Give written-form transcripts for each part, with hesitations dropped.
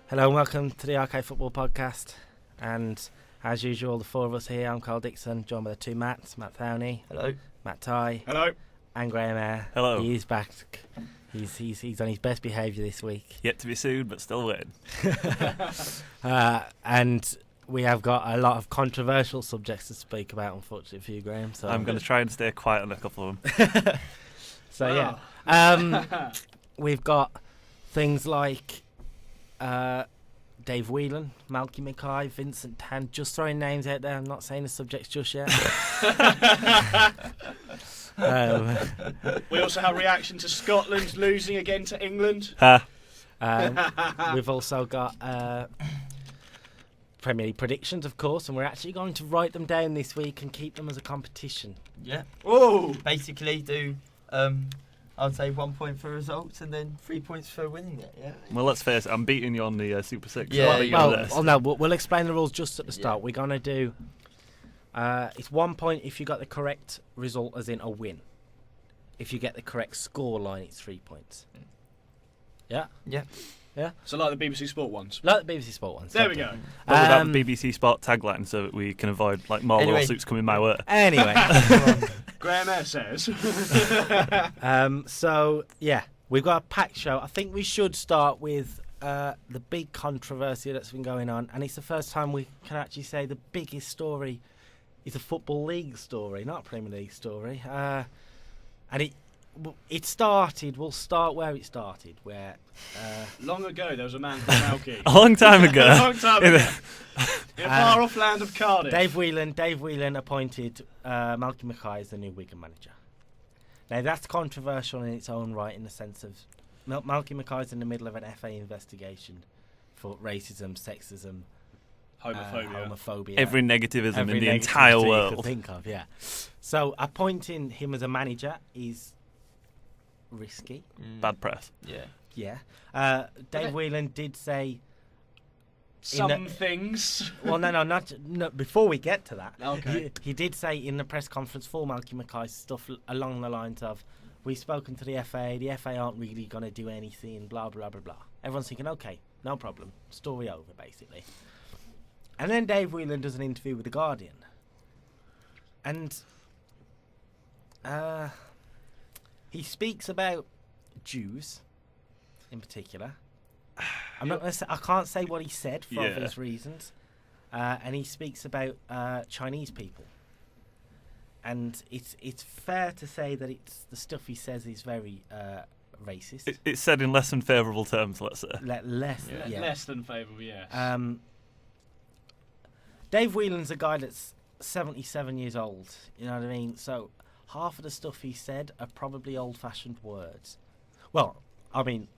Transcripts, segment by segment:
Hello and welcome to the Arcade Football Podcast. And as usual, the four of us here. I'm Carl Dixon, joined by the two Matts, Matt Thowney. Hello. Matt Tye. Hello. And Graham Eyre. Hello. He's back. He's on his best behaviour this week. Yet to be sued, but still waiting. And we have got a lot of controversial subjects to speak about, unfortunately for you, Graham. So I'm going to try and stay quiet on a couple of them. We've got things like Dave Whelan, Malky Mackay, Vincent Tan, just throwing names out there. I'm not saying the subjects just yet. We also have reaction to Scotland losing again to England. We've also got Premier League predictions, of course, and we're actually going to write them down this week and keep them as a competition. Yeah. Oh, Basically, do I'd say 1 point for results and then 3 points for winning it. Yeah. Well, let's face it, I'm beating you on the Super 6. Yeah, We'll explain the rules just at the start. Yeah. We're going to do it's 1 point if you got the correct result, as in a win. If you get the correct score line, it's 3 points. Yeah? Yeah. Yeah? So like the BBC Sport ones? Like the BBC Sport ones. There we go. But with that BBC Sport tagline so that we can avoid more lawsuits coming my way. Anyway. Graham Eyre says. So, yeah, we've got a packed show. I think we should start with the big controversy that's been going on. And it's the first time we can actually say the biggest story is a Football League story, not a Premier League story. And it started, we'll start where it started, where... long ago, there was a man called Malky. A long time ago. A long time ago. In a far-off land of Cardiff. Dave Whelan appointed Malky Mackay as the new Wigan manager. Now, that's controversial in its own right, in the sense of Malky Mackay's in the middle of an FA investigation for racism, sexism, homophobia. Every negativism in the entire world. You could think of, yeah. So, appointing him as a manager is risky. Bad press. Yeah. Dave Whelan did say some things. Well, no. Before we get to that, okay. He did say in the press conference for Malky Mackay stuff along the lines of, "We've spoken to the FA. The FA aren't really going to do anything. Blah blah blah blah." Everyone's thinking, "Okay, no problem. Story over," basically. And then Dave Whelan does an interview with the Guardian, and he speaks about Jews, in particular. I'm not going to say, I can't say what he said for obvious reasons. And he speaks about Chinese people. And it's fair to say that the stuff he says is very racist. It's said in less than favourable terms, let's say. Less than favourable, yeah. Dave Whelan's a guy that's 77 years old. You know what I mean? So half of the stuff he said are probably old-fashioned words. Well, I mean,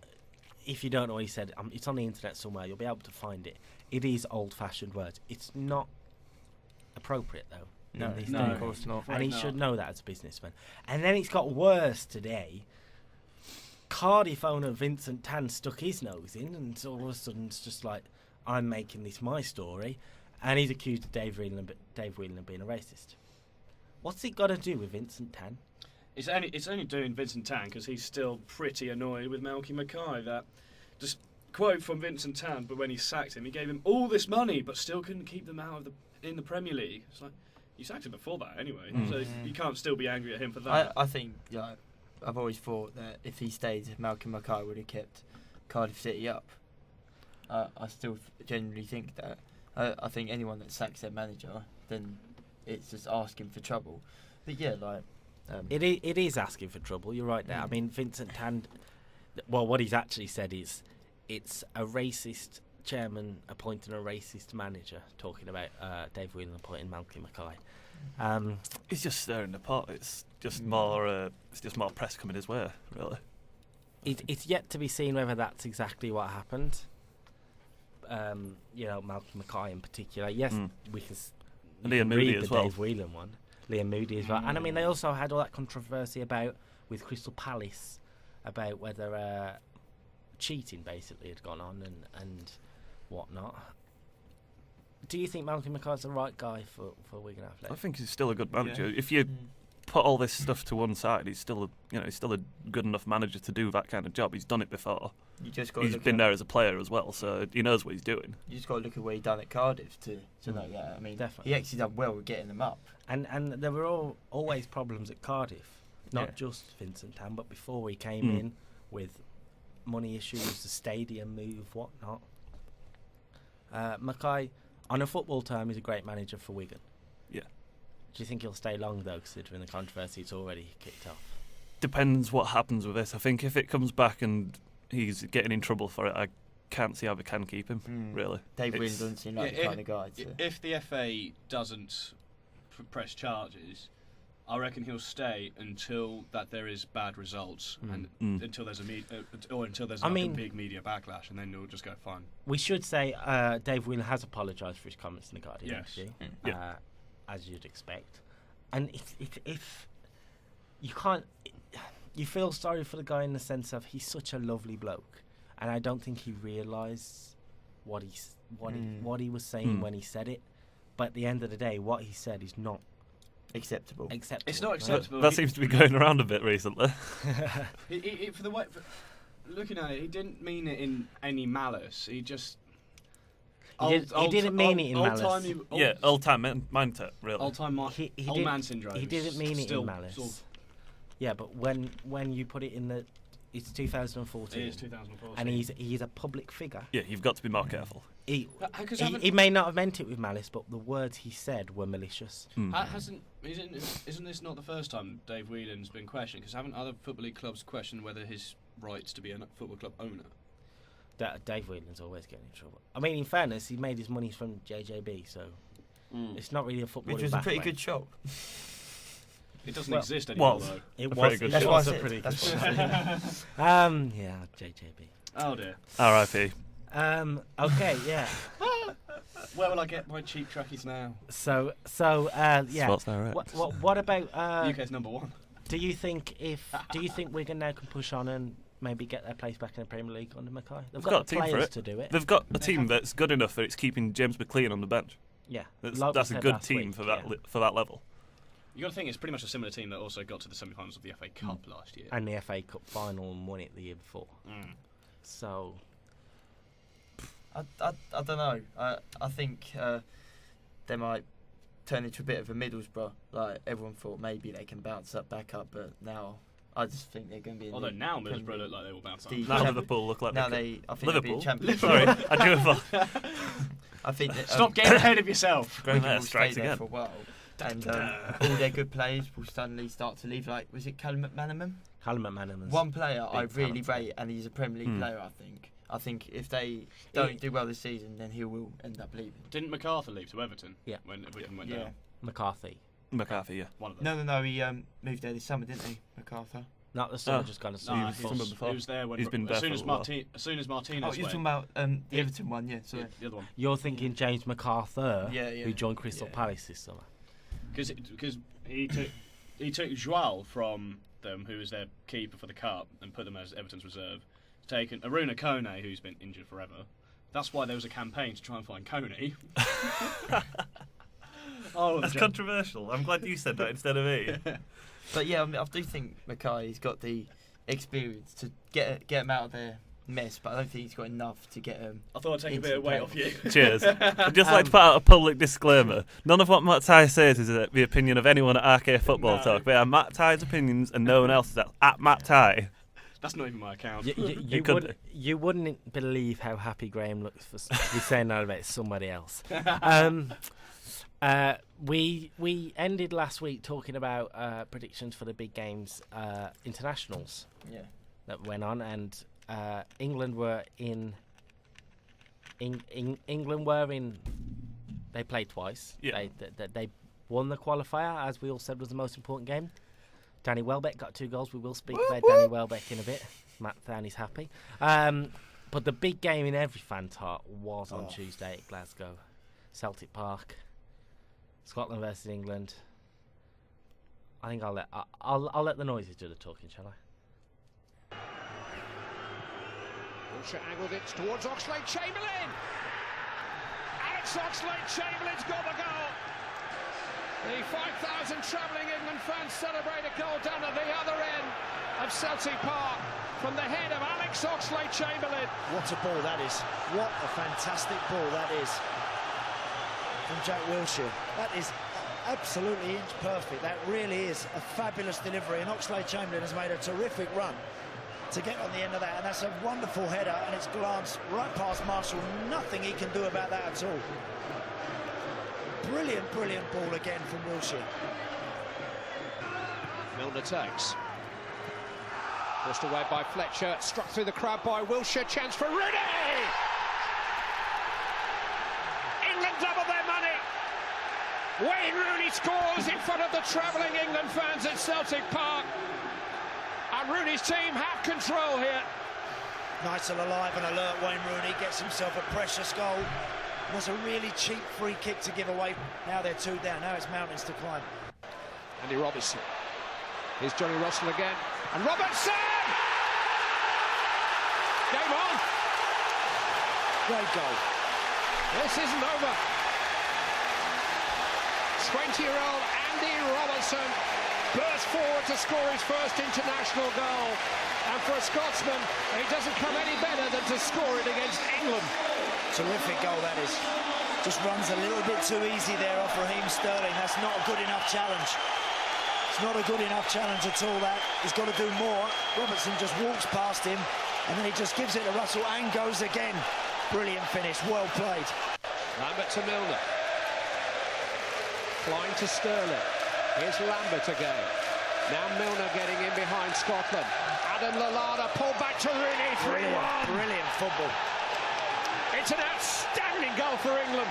if you don't know what he said, it's on the internet somewhere. You'll be able to find it. It is old-fashioned words. It's not appropriate, though. No, of course not. And he should know that as a businessman. And then it's got worse today. Cardiff owner Vincent Tan stuck his nose in, and all of a sudden it's just like, I'm making this my story. And he's accused of Dave Whelan of being a racist. What's it got to do with Vincent Tan? It's only doing Vincent Tan because he's still pretty annoyed with Malky Mackay. That just quote from Vincent Tan, but when he sacked him, he gave him all this money, but still couldn't keep them out of in the Premier League. It's like, you sacked him before that anyway, so you can't still be angry at him for that. I think I've always thought that if he stayed, Malky Mackay would have kept Cardiff City up. I still genuinely think that. I think anyone that sacks their manager, then it's just asking for trouble. But yeah, it is asking for trouble. You're right there. I mean, Vincent Tan. Well, what he's actually said is, it's a racist chairman appointing a racist manager. Talking about Dave Whelan appointing Malky Mackay. He's just stirring the pot. It's just more. It's just more press coming his way, really. It's yet to be seen whether that's exactly what happened. Malky Mackay in particular. Yes, we can Liam Moody read as the well. Dave Whelan one. Liam Moody as well. And I mean, they also had all that controversy with Crystal Palace about whether cheating basically had gone on and whatnot. Do you think Malky Mackay's the right guy for Wigan Athletic? I think he's still a good manager. If you put all this stuff to one side, he's still a good enough manager to do that kind of job. He's done it before. You just got. He's been there as a player as well, so he knows what he's doing. You just got to look at what he done at Cardiff to know that. I mean, Definitely. he actually done well with getting them up. And there were always problems at Cardiff, not just Vincent Tan, but before he came in with money issues, the stadium move, whatnot. Mackay, on a football term, is a great manager for Wigan. Yeah. Do you think he'll stay long, though, considering the controversy it's already kicked off? Depends what happens with this. I think if it comes back and he's getting in trouble for it, I can't see how they can keep him, really. Dave Wynne doesn't seem like the kind of guy to... If the FA doesn't press charges, I reckon he'll stay until that there is bad results and until there's a big media backlash, and then he'll just go fine. We should say Dave Wynne has apologised for his comments in the Guardian interview, as you'd expect. And if you can't, you feel sorry for the guy in the sense of he's such a lovely bloke, and I don't think he realised what he was saying when he said it. But at the end of the day, what he said is not acceptable. It's not acceptable. That seems to be going around a bit recently. Looking at it, he didn't mean it in any malice. He just... He didn't mean it in malice. Old time mindset, really. Old man syndrome. He didn't mean it in malice. Yeah, but when you put it in the... It's 2014. It is 2014. And he's a public figure. Yeah, you've got to be more careful. He may not have meant it with malice, but the words he said were malicious. Isn't this not the first time Dave Whelan's been questioned? Because haven't other Football League clubs questioned whether his rights to be a football club owner? Dave Whelan's always getting in trouble. I mean, in fairness, he made his money from JJB, so it's not really a football. Which was a pretty good shop. It doesn't exist anymore, though. It was. That's why I said. Pretty good. Yeah, JJB. Oh dear. R.I.P. Okay, yeah. Where will I get my cheap trackies now? So, yeah. Sports Direct. What about UK's number one? Do you think Wigan now can push on and maybe get their place back in the Premier League under Mackay? They've got the players to do it. They've got a team that's good enough that it's keeping James McLean on the bench. Yeah, that's a good team for that level. You got to think it's pretty much a similar team that also got to the semi-finals of the FA Cup last year, and the FA Cup final and won it the year before. So, I don't know. I think they might turn into a bit of a Middlesbrough. Like everyone thought, maybe they can bounce back up, but now I just think they're going to be. Although now Middlesbrough look like they will bounce up. Now Liverpool look like I think Liverpool. Champions. Sorry, I drew a fall. I think stop getting ahead of yourself. Graham Eyre will strikes stay there again. for a while. And all their good players will suddenly start to leave. Like, was it Callum McManaman? Callum McManaman. One player I really rate, and he's a Premier League player, I think. I think if they don't do well this season, then he will end up leaving. Didn't MacArthur leave to Everton? Yeah. When Wigan went down? McCarthy, One of them. No, he moved there this summer, didn't he, MacArthar? Not the summer, just got a summer. He was there when he's been there as soon as Martinez. Oh, you're talking about the Everton one, yeah. Sorry. The other one. You're thinking James MacArthur, who joined Crystal Palace this summer. Because he took Joao from them, who was their keeper for the cup, and put them as Everton's reserve. Taken Aruna Kone, who's been injured forever. That's why there was a campaign to try and find Kone. That's controversial. I'm glad you said that instead of me. But yeah, I do think Mackay's got the experience to get him out of their mess, but I don't think he's got enough to get him. I thought I'd take a bit of weight off you. Cheers. I'd just like to put out a public disclaimer. None of what Matt Tye says is the opinion of anyone at RK Football Talk. They are Matt Tye's opinions and no one else's. At Matt Tye. That's not even my account. You wouldn't believe how happy Graham looks to be saying that about somebody else. We ended last week talking about predictions for the big games, internationals that went on, and England were in. England were in. They played twice. Yeah. They won the qualifier, as we all said was the most important game. Danny Welbeck got 2 goals. We will speak about Danny Welbeck in a bit. Matt Thowney's happy. But the big game in every fan's heart was on Tuesday at Glasgow, Celtic Park. Scotland versus England. I think I'll let the noises do the talking, shall I? Wilshere angled it towards Oxlade-Chamberlain. Alex Oxlade-Chamberlain's got the goal. The 5,000 travelling England fans celebrate a goal down at the other end of Celtic Park from the head of Alex Oxlade-Chamberlain. What a ball that is. What a fantastic ball that is from Jack Wilshere. That is absolutely inch perfect. That really is a fabulous delivery, and Oxlade-Chamberlain has made a terrific run to get on the end of that, and that's a wonderful header, and it's glanced right past Marshall. Nothing he can do about that at all. Brilliant, brilliant ball again from Wilshere. Milner takes. Pushed away by Fletcher, struck through the crowd by Wilshere, chance for Rooney! England double their money! Wayne Rooney scores in front of the travelling England fans at Celtic Park. And Rooney's team have control here. Nice and alive and alert, Wayne Rooney gets himself a precious goal. It was a really cheap free kick to give away. Now they're 2 down, now it's mountains to climb. Andy Robertson. Here's Johnny Russell again. And Robertson! Game on! Great goal. This isn't over. 20-year-old Andy Robertson burst forward to score his first international goal. And for a Scotsman, it doesn't come any better than to score it against England. Terrific goal that is. Just runs a little bit too easy there off Raheem Sterling. That's not a good enough challenge. It's not a good enough challenge at all, that. He's got to do more. Robertson just walks past him, and then he just gives it to Russell and goes again. Brilliant finish, well played. Lambert to Milner. Klein to Sterling. Here's Lambert again. Now Milner getting in behind Scotland. Adam Lallana pulled back to Rooney. 3-1. Brilliant football. It's an outstanding goal for England.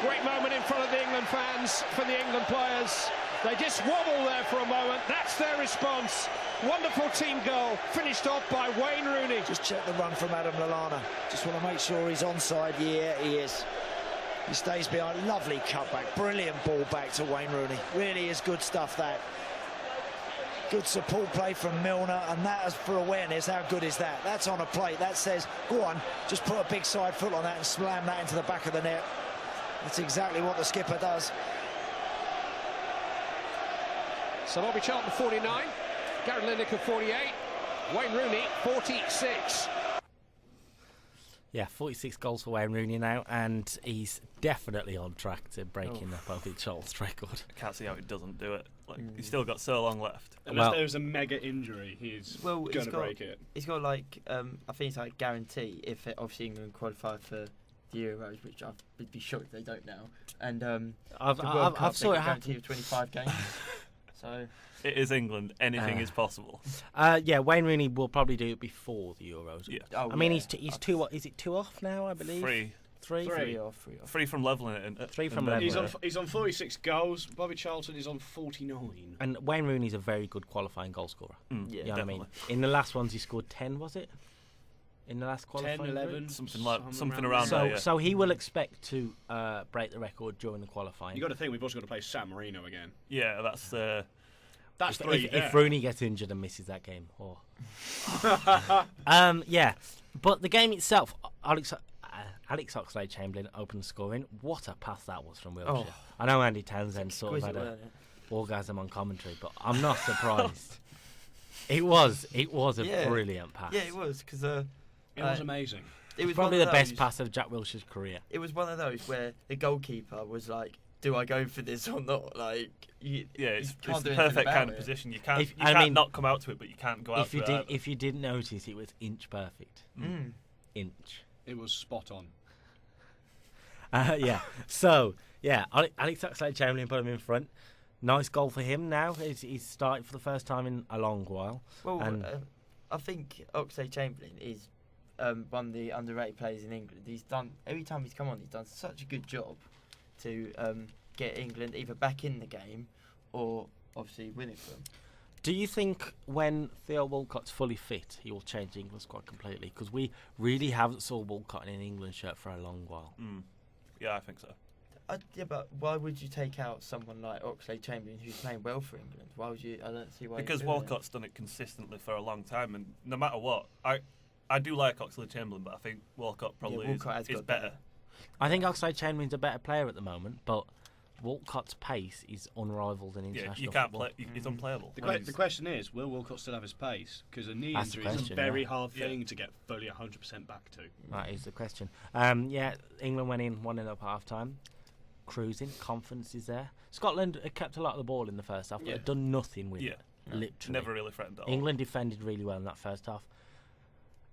Great moment in front of the England fans, for the England players. They just wobble there for a moment. That's their response. Wonderful team goal, finished off by Wayne Rooney. Just check the run from Adam Lallana. Just want to make sure he's onside. Yeah, he is. He stays behind. Lovely cutback. Brilliant ball back to Wayne Rooney. Really is good stuff, that. Good support play from Milner, and that is for awareness. How good is that? That's on a plate. That says, go on, just put a big side foot on that and slam that into the back of the net. That's exactly what the skipper does. So Bobby Charlton 49, Gary Lineker 48, Wayne Rooney 46. Yeah, 46 goals for Wayne Rooney now, and he's definitely on track to breaking the Bobby Charlton's record. I can't see how he doesn't do it. He's still got so long left. Unless there's a mega injury, he's going to break it. He's got like, I think it's like guarantee if obviously England qualify for the Euros, which I'd be shocked if they don't now. And I've saw it guarantee of 25 games. So it is England. Anything is possible. Yeah, Wayne Rooney will probably do it before the Euros. Yeah. I mean, he's two. Is it 2 off now? I believe. Three off. Free from leveling it. Three from leveling. He's on 46 goals. Bobby Charlton is on 49. And Wayne Rooney's a very good qualifying goal scorer. Yeah, you know what I mean. In the last ones, he scored 10. Was it? In the last qualifying 10, 11, something around so, there. Yeah. So he will expect to break the record during the qualifying. You got to think we've also got to play San Marino again. Yeah, that's. That's three. If Rooney gets injured and misses that game, yeah. But the game itself, Alex Oxlade-Chamberlain opened scoring. What a pass that was from Wilshere. Oh. I know Andy Townsend sort of had an orgasm on commentary, but I'm not surprised. It was a brilliant pass. Yeah, it was, because it was amazing. It was probably the best pass of Jack Wilshere's career. It was one of those where the goalkeeper was like, do I go for this or not? Like, it's the perfect kind of position. You can't, not come out to it, but you can't go out to it. If you didn't notice, it was inch perfect. Inch. It was spot on. Yeah. So, yeah, Alex Oxlade-Chamberlain put him in front. Nice goal for him now. He's starting for the first time in a long while. Well, I think Oxlade-Chamberlain is one of the underrated players in England. He's done, every time he's come on, he's done such a good job to get England either back in the game or obviously winning for them. Do you think when Theo Walcott's fully fit, he will change the England squad completely? Because we really haven't saw Walcott in an England shirt for a long while. Yeah, I think so. Yeah, but why would you take out someone like Oxlade-Chamberlain who's playing well for England? Why would you? I don't see why. Because Walcott's done it consistently for a long time, and no matter what, I do like Oxlade-Chamberlain, but I think Walcott probably Walcott is better. I think Oxlade-Chamberlain's a better player at the moment, but Walcott's pace is unrivaled in international you can't football. play. It's unplayable. The question is, will Walcott still have his pace? Because a knee That's the injury is a question, very yeah. hard thing to get fully 100% back to. That is the question. England went in 1-0 up half time. Cruising, confidence is there. Scotland had kept a lot of the ball in the first half, but had done nothing with it. Literally. Never really threatened at all. England defended really well in that first half.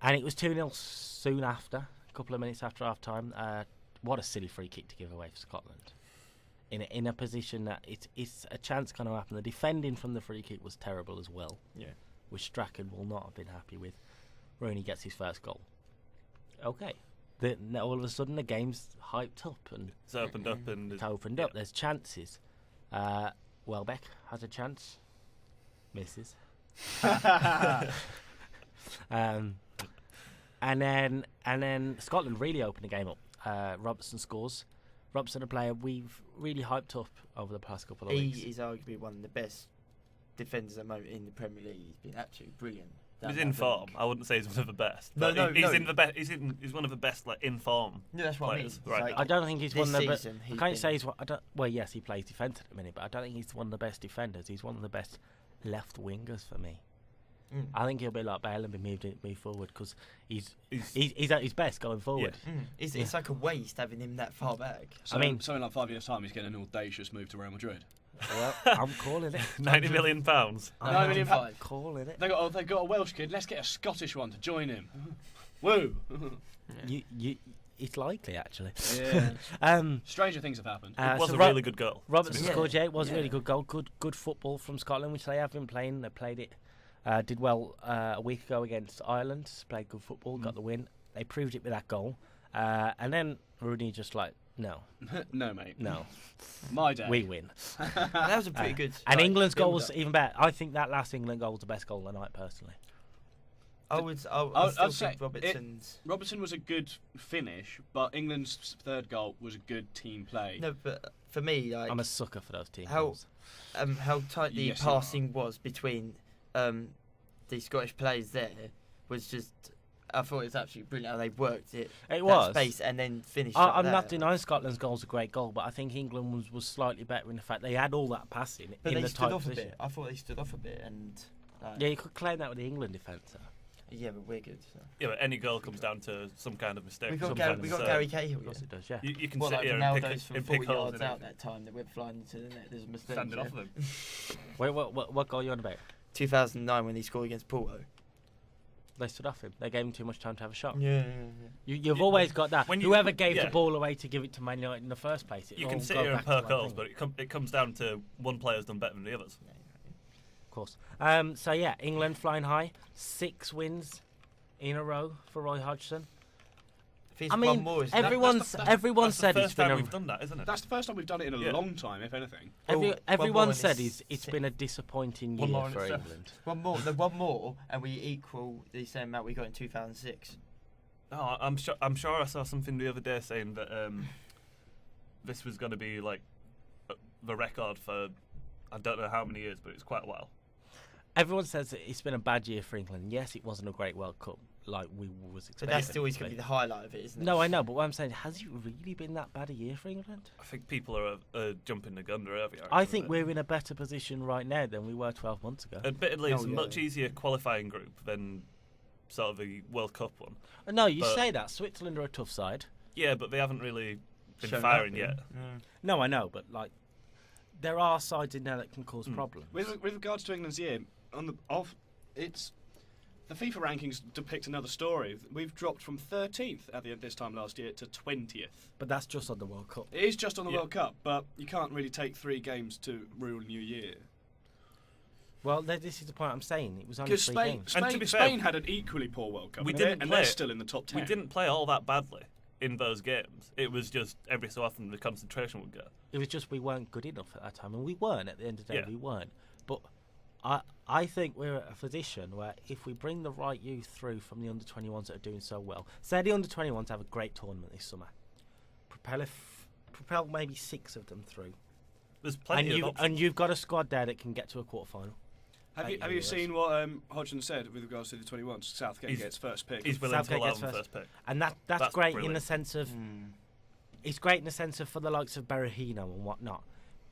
And it was 2-0 soon after, a couple of minutes after half time. What a silly free kick to give away for Scotland. In a position that it's a chance going to happen. The defending from the free kick was terrible as well. Yeah. Which Strachan will not have been happy with. Rooney gets his first goal. Okay. All of a sudden the game's hyped up and It's opened up and it's opened up. There's chances. Welbeck has a chance. Misses. And then Scotland really opened the game up. Robertson scores. Robertson, a player we've really hyped up over the past couple of weeks. He is arguably one of the best defenders at the moment in the Premier League. He's been absolutely brilliant. He's in form. I wouldn't say he's one of the best. No, but he's no. in the best. He's one of the best, like, in form. Yeah, that's what players I mean. right Like, now. I don't think he's one of the best. season, I he's can't been- say he's one. Well, yes, he plays defence at the minute, but I don't think he's one of the best defenders. He's one of the best left wingers for me. I think he'll be like Bale and be moved forward because he's at his best going forward. It's like a waste having him that far back. So I mean- something like 5 years' time, he's getting an audacious move to Real Madrid. Well, I'm calling it. £90 million. I mean, I'm calling it. They've got a Welsh kid. Let's get a Scottish one to join him. Woo! It's likely actually. Yeah. Stranger things have happened. It was so a really good goal. Robertson Yeah. scored. Yeah, it was a really Yeah. good goal. Good football from Scotland, which they have been playing. They played it. Did well a week ago against Ireland. Played good football. Got the win. They proved it with that goal. And then Rooney just like no, No, mate. no, My day. we win. That was a pretty good. And like, England's goal build was up. even better. I think that last England goal was the best goal of the night, personally. I'd I'd still say think Robertson's. Robertson was a good finish, but England's third goal was a good team play. No, but for me, like I'm a sucker for those team How- goals. how tight the Yes, you passing was between the Scottish players there was just. I thought it was absolutely brilliant how they worked it. It that was. space and then finished. I'm not denying Scotland's goal's a great goal, but I think England was slightly better in the fact they had all that passing But in they the stood tight off position. a bit. I thought they stood off a bit, and Yeah, you could claim that with the England defence. yeah, but we're good. So. Yeah, but any goal comes down to some kind of mistake. We got Sometimes, Gary Cahill. Of course it does, yeah. You can Well, sit like here and Ronaldo's pick, from and 40 pick holes yards in out it. that time that went flying into the net. There's a mistake. Standing yeah. off of them. Wait, what goal are you on about? 2009 when he scored against Porto. They stood off him. They gave him too much time to have a shot. Yeah. You've always got that. When you- Whoever gave yeah. the ball away to give it to Man United in the first place. You can sit here and perk goals, but it comes down to one player's done better than the others. Of course. So yeah, England flying high. 6 wins in a row for Roy Hodgson. I mean, everyone said That's the it's first been time a. we've done that, isn't it? That's the first time we've done it in a Yeah. long time, if anything. Everyone more said and it's been a disappointing One year more in for itself. England. one more, and we equal the same amount we got in 2006. No, I'm sure I saw something the other day saying that this was going to be like the record for I don't know how many years, but it's quite a while. Everyone says that it's been a bad year for England. Yes, it wasn't a great World Cup like we was expecting. But that's always going to be the highlight of it, isn't it? No, I know, but what I'm saying, has it really been that bad a year for England? I think people are jumping the gun earlier. I think we're in a better position right now than we were 12 months ago. Admittedly, it's Oh, a yeah. much easier qualifying group than sort of the World Cup one. No, you but- say that. Switzerland are a tough side. Yeah, but they haven't really been Shown firing up, yet. yeah. No, I know, but like, there are sides in there that can cause problems. With regards to England's year, it's the FIFA rankings depict another story. We've dropped from 13th at this time last year to 20th. But that's just on the World Cup. It is just on the Yeah. World Cup, but you can't really take 3 games to rule a new year. Well, this is the point I'm saying. It was only Because 3 Spain, games. And to Spain, be fair, Spain had an equally poor World Cup, we and didn't they're, and play they're it. still in the top 10. We didn't play all that badly in those games. It was just every so often the concentration would go. It was just we weren't good enough at that time, and we weren't at the end of the day. Yeah. We weren't. But I think we're at a position where if we bring the right youth through from the under-21s that are doing so well, say the under-21s have a great tournament this summer, propel maybe 6 of them through, There's plenty of options. and you've got a squad there that can get to a quarter-final. Have you seen what Hodgson said with regards to the 21s? Southgate gets first pick. He's willing to allow them first pick. And that's great brilliant. in the sense of... It's great in the sense of for the likes of Berahino and whatnot.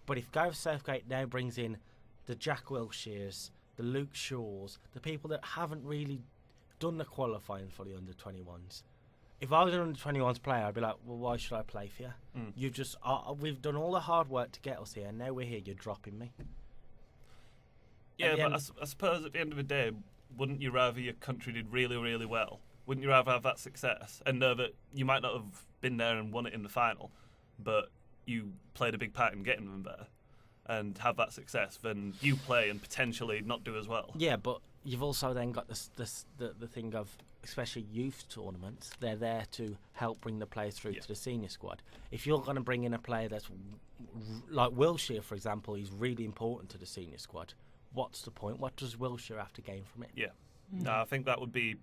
But if Gareth Southgate now brings in the Jack Wilsheres, the Luke Shaws, the people that haven't really done the qualifying for the under-21s, if I was an under-21s player, I'd be like, well, why should I play for you? You've just... we've done all the hard work to get us here, and now we're here, you're dropping me. Yeah, but I suppose at the end of the day, wouldn't you rather your country did really, really well? Wouldn't you rather have that success and know that you might not have been there and won it in the final, but you played a big part in getting them there and have that success than you play and potentially not do as well? Yeah, but you've also then got the thing of, especially youth tournaments, they're there to help bring the players through to the senior squad. If you're going to bring in a player that's like Wilshere, for example, he's really important to the senior squad. What's the point? What does Wilshere have to gain from it? Yeah. No, I think that would be...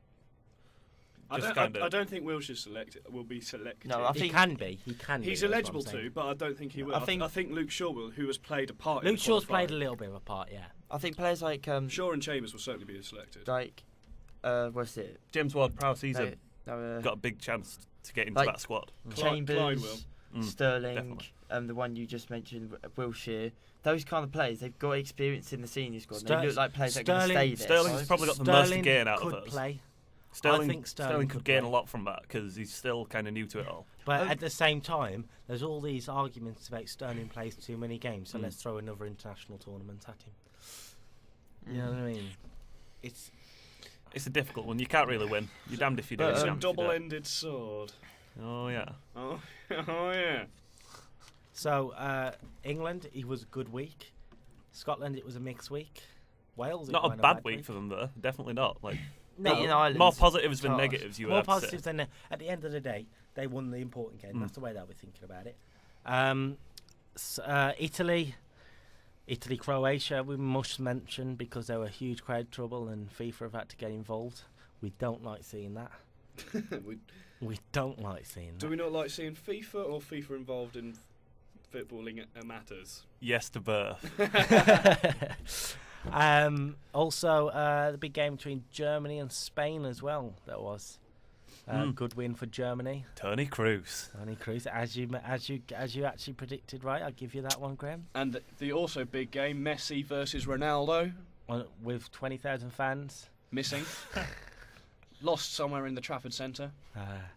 I don't think Wilshere will be selected. No, I think he can be. He's eligible to, but I don't think he will. I think Luke Shaw will, who has played a part. Luke Shaw's played a little bit of a part, yeah. I think players like Shaw and Chambers will certainly be selected. Like, what's it? James Ward-Prowse, he's got a big chance to get into that squad. Chambers, Clyde will. Sterling, the one you just mentioned, Wilshere. Those kind of players, they've got experience in the senior squad. They look like players that are going to stay there. Sterling's probably got the most to gain out of us. Play. I think Sterling could gain a lot from that because he's still kind of new to it all. But at the same time, there's all these arguments about Sterling plays too many games, so let's throw another international tournament at him. You know what I mean? It's a difficult one. You can't really win. You're damned if you do. It's a double-ended sword. Oh, yeah. Oh, yeah. So, England, it was a good week. Scotland, it was a mixed week. Wales, not a bad week for them, though. Definitely not. No, more positives than negatives. You more have positives to say. than at the end of the day, they won the important game. That's the way they'll be thinking about it. Italy, Croatia, we must mention because there were huge crowd trouble and FIFA have had to get involved. We don't like seeing that. we don't like seeing that. Do we not like seeing FIFA or FIFA involved in footballing matters? Yes to birth. Also, the big game between Germany and Spain as well. That was good win for Germany. Tony Kroos, as you actually predicted, right? I'll give you that one, Graham. And the also big game, Messi versus Ronaldo, with 20,000 fans missing. Lost somewhere in the Trafford Centre.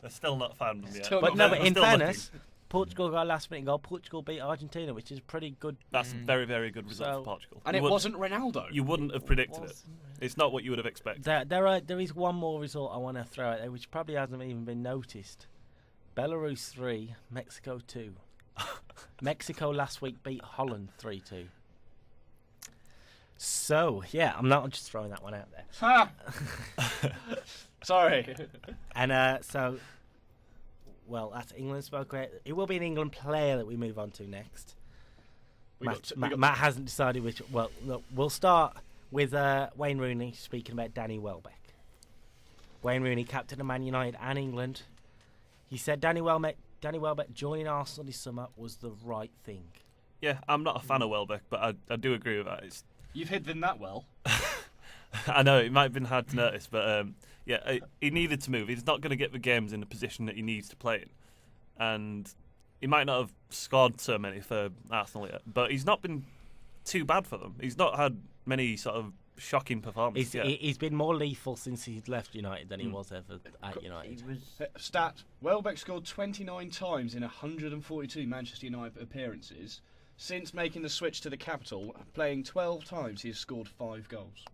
They're still not found them yet. But in fairness, Portugal got a last-minute goal. Portugal beat Argentina, which is pretty good. That's a very, very good result for Portugal. And it wasn't Ronaldo. You wouldn't have predicted it. It's not what you would have expected. There is one more result I want to throw out there, which probably hasn't even been noticed. Belarus 3, Mexico 2. Mexico last week beat Holland 3-2. So, yeah, I'm not just throwing that one out there. Sorry. And well, that's England spoke great. It will be an England player that we move on to next. Matt hasn't decided which. Well, look, we'll start with Wayne Rooney speaking about Danny Welbeck. Wayne Rooney, captain of Man United and England. He said Danny Welbeck joining Arsenal this summer was the right thing. Yeah, I'm not a fan of Welbeck, but I do agree with that. You've hid them that well. I know, it might have been hard to notice, but he needed to move. He's not going to get the games in the position that he needs to play in. And he might not have scored so many for Arsenal yet, but he's not been too bad for them. He's not had many sort of shocking performances yet. He's been more lethal since he's left United than he was ever at United. Stat, Welbeck scored 29 times in 142 Manchester United appearances. Since making the switch to the capital, playing 12 times, he has scored 5 goals.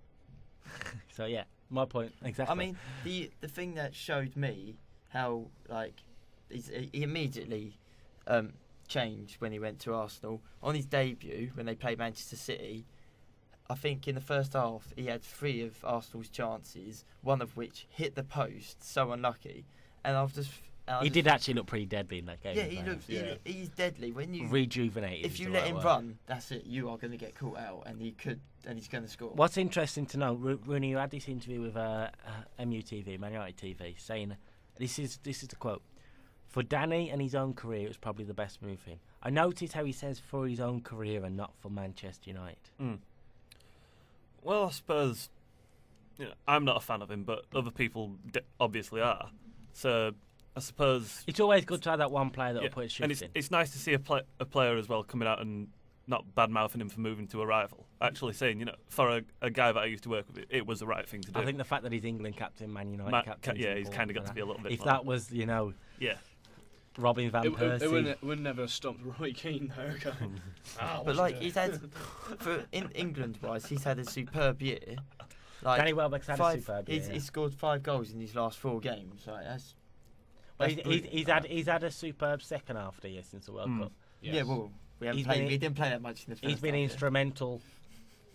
So yeah, my point exactly. I mean, the thing that showed me how he immediately changed when he went to Arsenal on his debut when they played Manchester City. I think in the first half he had 3 of Arsenal's chances, one of which hit the post. So unlucky, and he did actually look pretty deadly in that game. Yeah, he's deadly when you rejuvenated. If you let him run, that's it. You are going to get caught out, and he's going to score. What's interesting to know, Rooney, you had this interview with MUTV, Man United TV, saying this is the quote: "For Danny and his own career, it was probably the best move for him." I noticed how he says for his own career and not for Manchester United. Well, I suppose I'm not a fan of him, but other people obviously are. So I suppose it's always good to have that one player that will put a shift in. It's nice to see a player as well coming out and not bad-mouthing him for moving to a rival. Actually saying, for a guy that I used to work with, it was the right thing to do. I think the fact that he's England captain, Man United captain... he's kind of got to be a little bit... If that was, Robin van Persie... It would never have stopped Roy Keane, though. But, he's had... in England-wise, he's had a superb year. Danny Welbeck's had a superb year. He's scored 5 goals in his last 4 games. He's had a superb second half of the year since the World Cup. Yes. Yeah, well... We didn't play that much in the first. He's been instrumental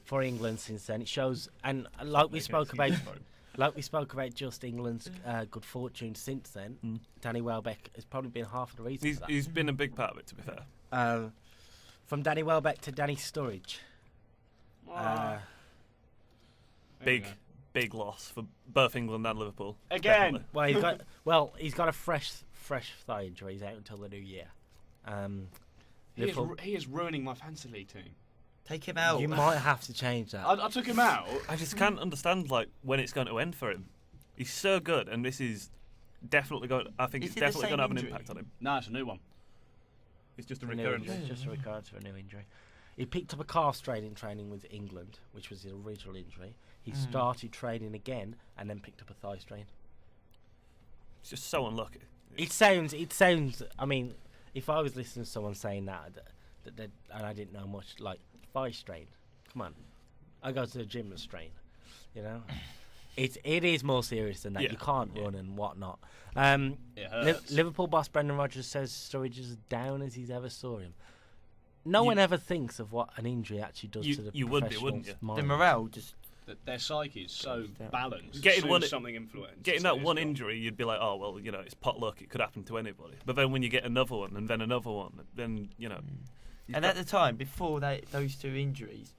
for England since then. It shows, and like we spoke about just England's good fortune since then. Danny Welbeck has probably been half of the reason. He's been a big part of it, to be fair. From Danny Welbeck to Danny Sturridge. Big loss for both England and Liverpool. Again. Definitely. He's got a fresh thigh injury. He's out until the new year. He is ruining my fantasy league team. Take him out. You might have to change that. I took him out. I just can't understand when it's going to end for him. He's so good, and this is definitely going. I think it's definitely going to have an impact on him. No, it's a new one. It's just a recurrence. It's just a recurrence of a new injury. He picked up a calf strain in training with England, which was his original injury. He started training again and then picked up a thigh strain. It's just so unlucky. It sounds. I mean, if I was listening to someone saying that and I didn't know much, thigh strain. Come on, I go to the gym with strain. It is more serious than that. You can't run and whatnot. Liverpool boss Brendan Rodgers says Sturridge is as down as he's ever saw him. No one ever thinks of what an injury actually does to the professional's wouldn't you? mind. The morale just... Their psyche is so balanced. Something influenced. Getting that one injury, you'd be like, oh, well, it's pot luck. It could happen to anybody. But then when you get another one and then another one, then, And at the time, before those 2 injuries,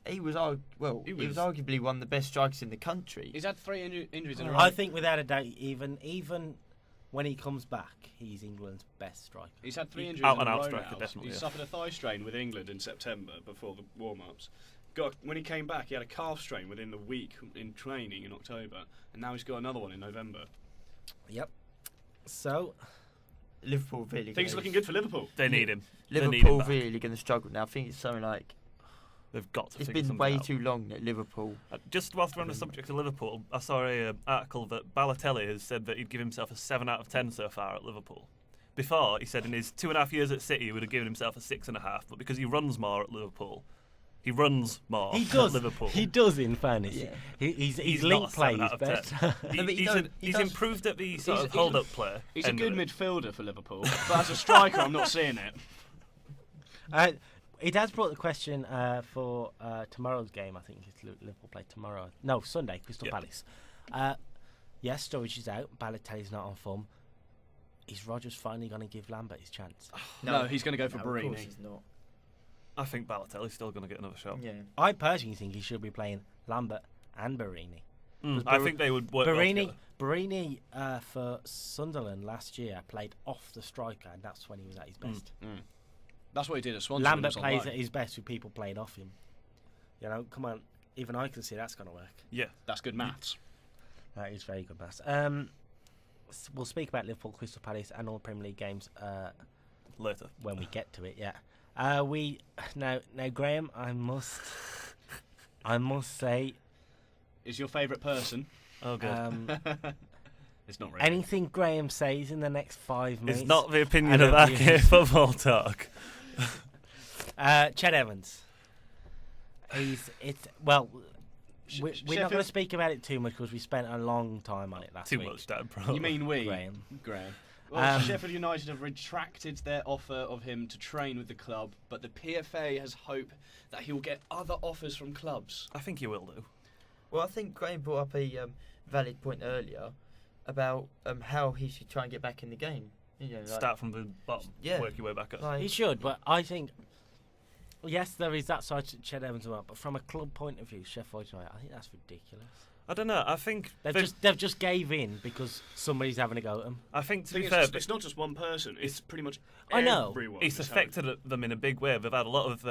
he was arguably one of the best strikers in the country. He's had 3 injuries in a row. I think without a doubt, even when he comes back, he's England's best striker. He's had 3 injuries out in a row striker, now. definitely. He suffered a thigh strain with England in September before the warm-ups. When he came back, he had a calf strain within the week in training in October, and now he's got another one in November. Yep. So, Liverpool really... Things are looking good for Liverpool. They need him. Liverpool really going to struggle now. I think it's something like... They've got to. It's been way too long at Liverpool. Just whilst we're on the subject of Liverpool, I saw an article that Balotelli has said that he'd give himself a 7 out of 10 so far at Liverpool. Before, he said in his 2.5 years at City, he would have given himself a 6.5, but because he runs more at Liverpool, he runs more at Liverpool. He does, in fairness. Yeah. He's link play is best. He's improved at the sort of hold-up play. He's a good midfielder for Liverpool, but as a striker, I'm not seeing it. It has brought the question for tomorrow's game. I think it's Liverpool play tomorrow. No, Sunday, Crystal Palace. Yes, Sturridge is out. Balotelli's not on form. Is Rodgers finally going to give Lambert his chance? No, he's going to go for Barini. Of course he's not. I think Balotelli's still going to get another shot. Yeah. I personally think he should be playing Lambert and Barini. I think they would work Barini for Sunderland last year played off the striker, and that's when he was at his best. That's what he did at Swansea. Lambert plays at his best with people playing off him. Come on. Even I can see that's going to work. Yeah. That's good maths. That is very good maths. We'll speak about Liverpool, Crystal Palace and all Premier League games later when we get to it, yeah. Now Graham, I must say, is your favourite person? Oh god. It's not really. Anything Graham says in the next 5 minutes. It's not the opinion of AK Football Talk. Ched Evans. We're not going to speak about it too much because we spent a long time on it last week. Too much time, probably. You mean we? Graham. Well, Sheffield United have retracted their offer of him to train with the club, but the PFA has hope that he will get other offers from clubs. I think he will do. Well, I think Graham brought up a valid point earlier about how he should try and get back in the game. Start from the bottom, work your way back up. He should, but I think, yes, there is that side to Ched Evans as well, but from a club point of view, Sheffield United, I think that's ridiculous. I don't know. I think they've just gave in because somebody's having a go at them. I think to be fair, it's not just one person. It's pretty much I know everyone. It's affected them in a big way. They've had a lot of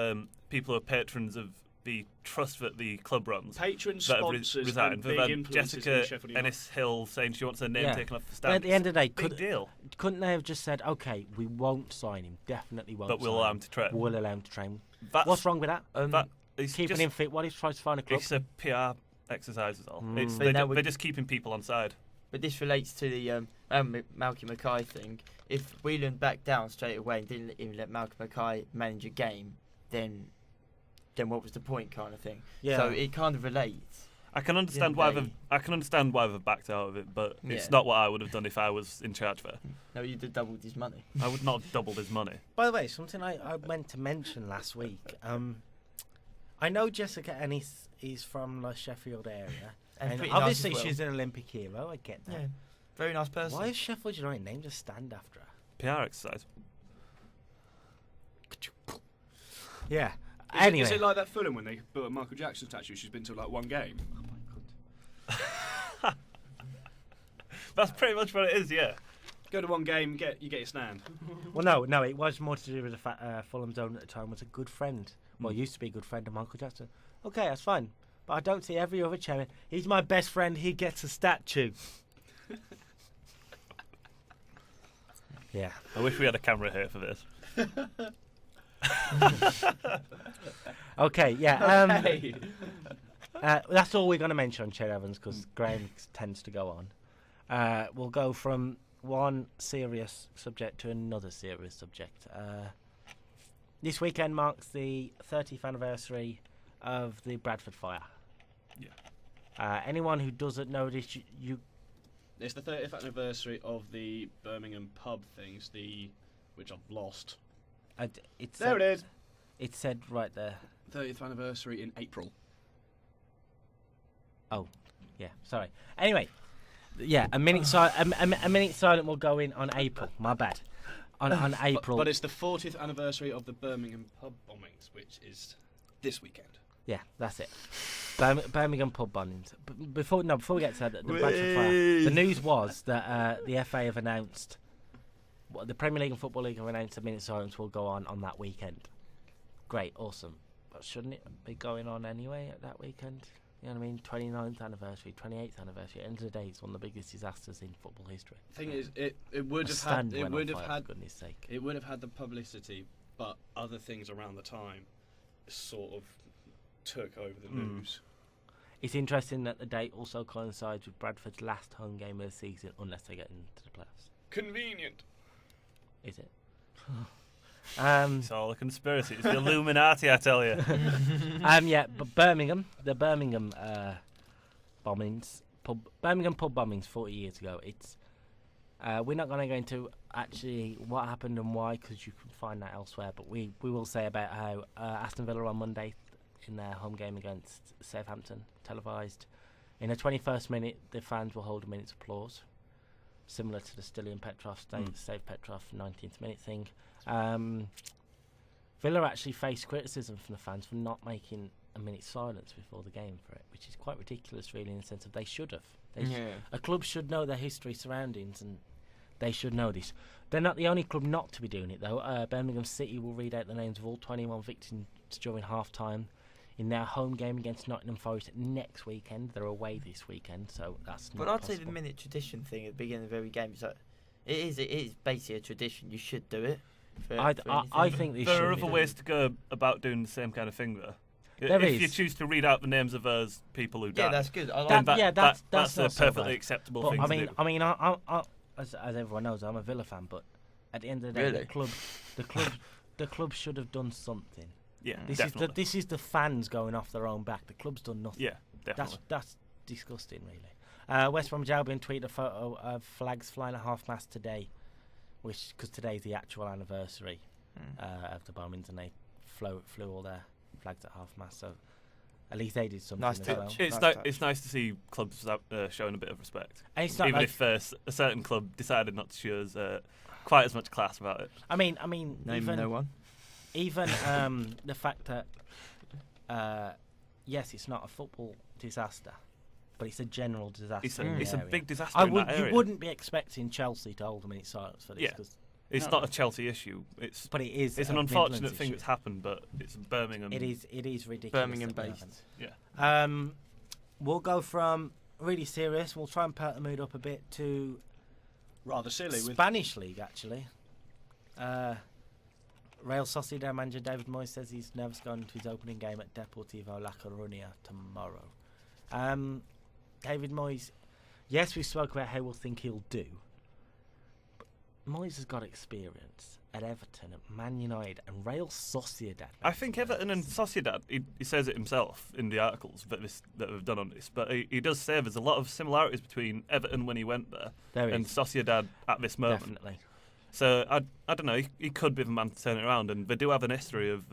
people who are patrons of the trust that the club runs. Patron that have sponsors resigned. and We've big had influences in Jessica Sheffield United. Ennis-Hill saying she wants her name taken off the But stand. at the end of the day, Big deal. couldn't they have just said, okay, we won't sign him, definitely won't But we'll sign allow him to train. We'll allow him to train. That's- What's wrong with that? That is Keeping just- him fit while he tries to find a club? It's a PR exercise is all. Mm. They're just keeping people on side. But this relates to the Malcolm Mackay thing. If Whelan backed down straight away and didn't even let Malcolm Mackay manage a game, then what was the point, kind of thing? Yeah. So it kind of relates. I can understand why they've backed out of it, but it's not what I would have done if I was in charge of it. No, you'd have doubled his money. I would not have doubled his money. By the way, something I meant to mention last week. I know Jessica Ennis is from the Sheffield area. And pretty obviously nice as well. she's an Olympic hero, I get that. Yeah, very nice person. Why is Sheffield United named a stand after her? PR exercise. Yeah. Is it like that Fulham when they built a Michael Jackson statue? She's been to like one game. That's pretty much what it is, yeah. Go to one game, you get your stand. Well, no, it was more to do with the fact Fulham's owner at the time was a good friend. Well, used to be a good friend of Michael Jackson. Okay, that's fine. But I don't see every other chairman. He's my best friend. He gets a statue. Yeah. I wish we had a camera here for this. Okay, yeah. That's all we're going to mention on Cherry Evans because Graham tends to go on. We'll go from one serious subject to another serious subject. This weekend marks the 30th anniversary of the Bradford fire. Yeah. Anyone who doesn't know this, It's the 30th anniversary of the Birmingham pub things, which I've lost. it is. It said right there. 30th anniversary in April. Oh, yeah. Sorry. Anyway, yeah. A minute silent will go in on April. My bad. On April. But it's the 40th anniversary of the Birmingham pub bombings, which is this weekend. Yeah, that's it. Birmingham pub bombings. Before we get to that, the Bradford fire. The news was that the FA have announced, the Premier League and Football League have announced a minute silence will go on that weekend. Great, awesome. But shouldn't it be going on anyway at that weekend? You know what I mean? 29th anniversary, 28th anniversary. At the end of the day, it's one of the biggest disasters in football history. Thing is, it would have had goodness sake. It would have had the publicity, but other things around the time sort of took over the news. It's interesting that the date also coincides with Bradford's last home game of the season, unless they get into the playoffs. Convenient. Is it? It's all a conspiracy. It's the Illuminati, I tell you. Yeah, but Birmingham bombings, Birmingham pub bombings 40 years ago. It's we're not going to go into actually what happened and why, because you can find that elsewhere. But we will say about how Aston Villa on Monday in their home game against Southampton, televised. In the 21st minute, the fans will hold a minute's applause, similar to the Stilian Petrov, Stave Petrov 19th minute thing. Villa actually faced criticism from the fans for not making a minute's silence before the game for it, which is quite ridiculous, really, in the sense of they should have. A club should know their history, surroundings, and they should know this. They're not the only club not to be doing it, though. Birmingham City will read out the names of all 21 victims during half-time in their home game against Nottingham Forest next weekend. They're away this weekend, so that's not But I'd possible. say the minute tradition thing at the beginning of every game is like, it is basically a tradition. You should do it. I think they should. There are other ways to go about doing the same kind of thing, though. If you choose to read out the names of those people who died, yeah, that's good. I like that's a not so perfectly bad. acceptable But thing to do. I mean, I as everyone knows, I'm a Villa fan. But at the end of the day, Really? the club should have done something. Yeah, This is the fans going off their own back. The club's done nothing. Yeah, definitely. That's disgusting, really. West Bromwich Albion tweeted a photo of flags flying at half-mast today, because today's the actual anniversary of the bombings, and they flew all their flags at half-mast. So at least they did something Nice as touch. well. It's nice to see clubs showing a bit of respect, And it's not even like, if a certain club decided not to show us quite as much class about it. I mean, Name no one. Even the fact that yes, it's not a football disaster, but it's a general disaster. It's a big disaster You in that area. wouldn't be expecting Chelsea to hold a minute silence for this, because It's not a Chelsea issue. But it is. It's an unfortunate thing that's happened, but it's Birmingham. It is ridiculous. Birmingham based. Yeah. We'll go from really serious. We'll try and perk the mood up a bit to rather silly. Spanish league, actually. Real Sociedad manager David Moyes says he's nervous going into his opening game at Deportivo La Coruña tomorrow. David Moyes, yes, we spoke about how we'll think he'll do. But Moyes has got experience at Everton, at Man United, and Real Sociedad. I think Everton and Sociedad, he says it himself in the articles that have done on this, but he does say there's a lot of similarities between Everton when he went there and Sociedad at this moment. Definitely. So I don't know. He could be the man to turn it around, and they do have an history of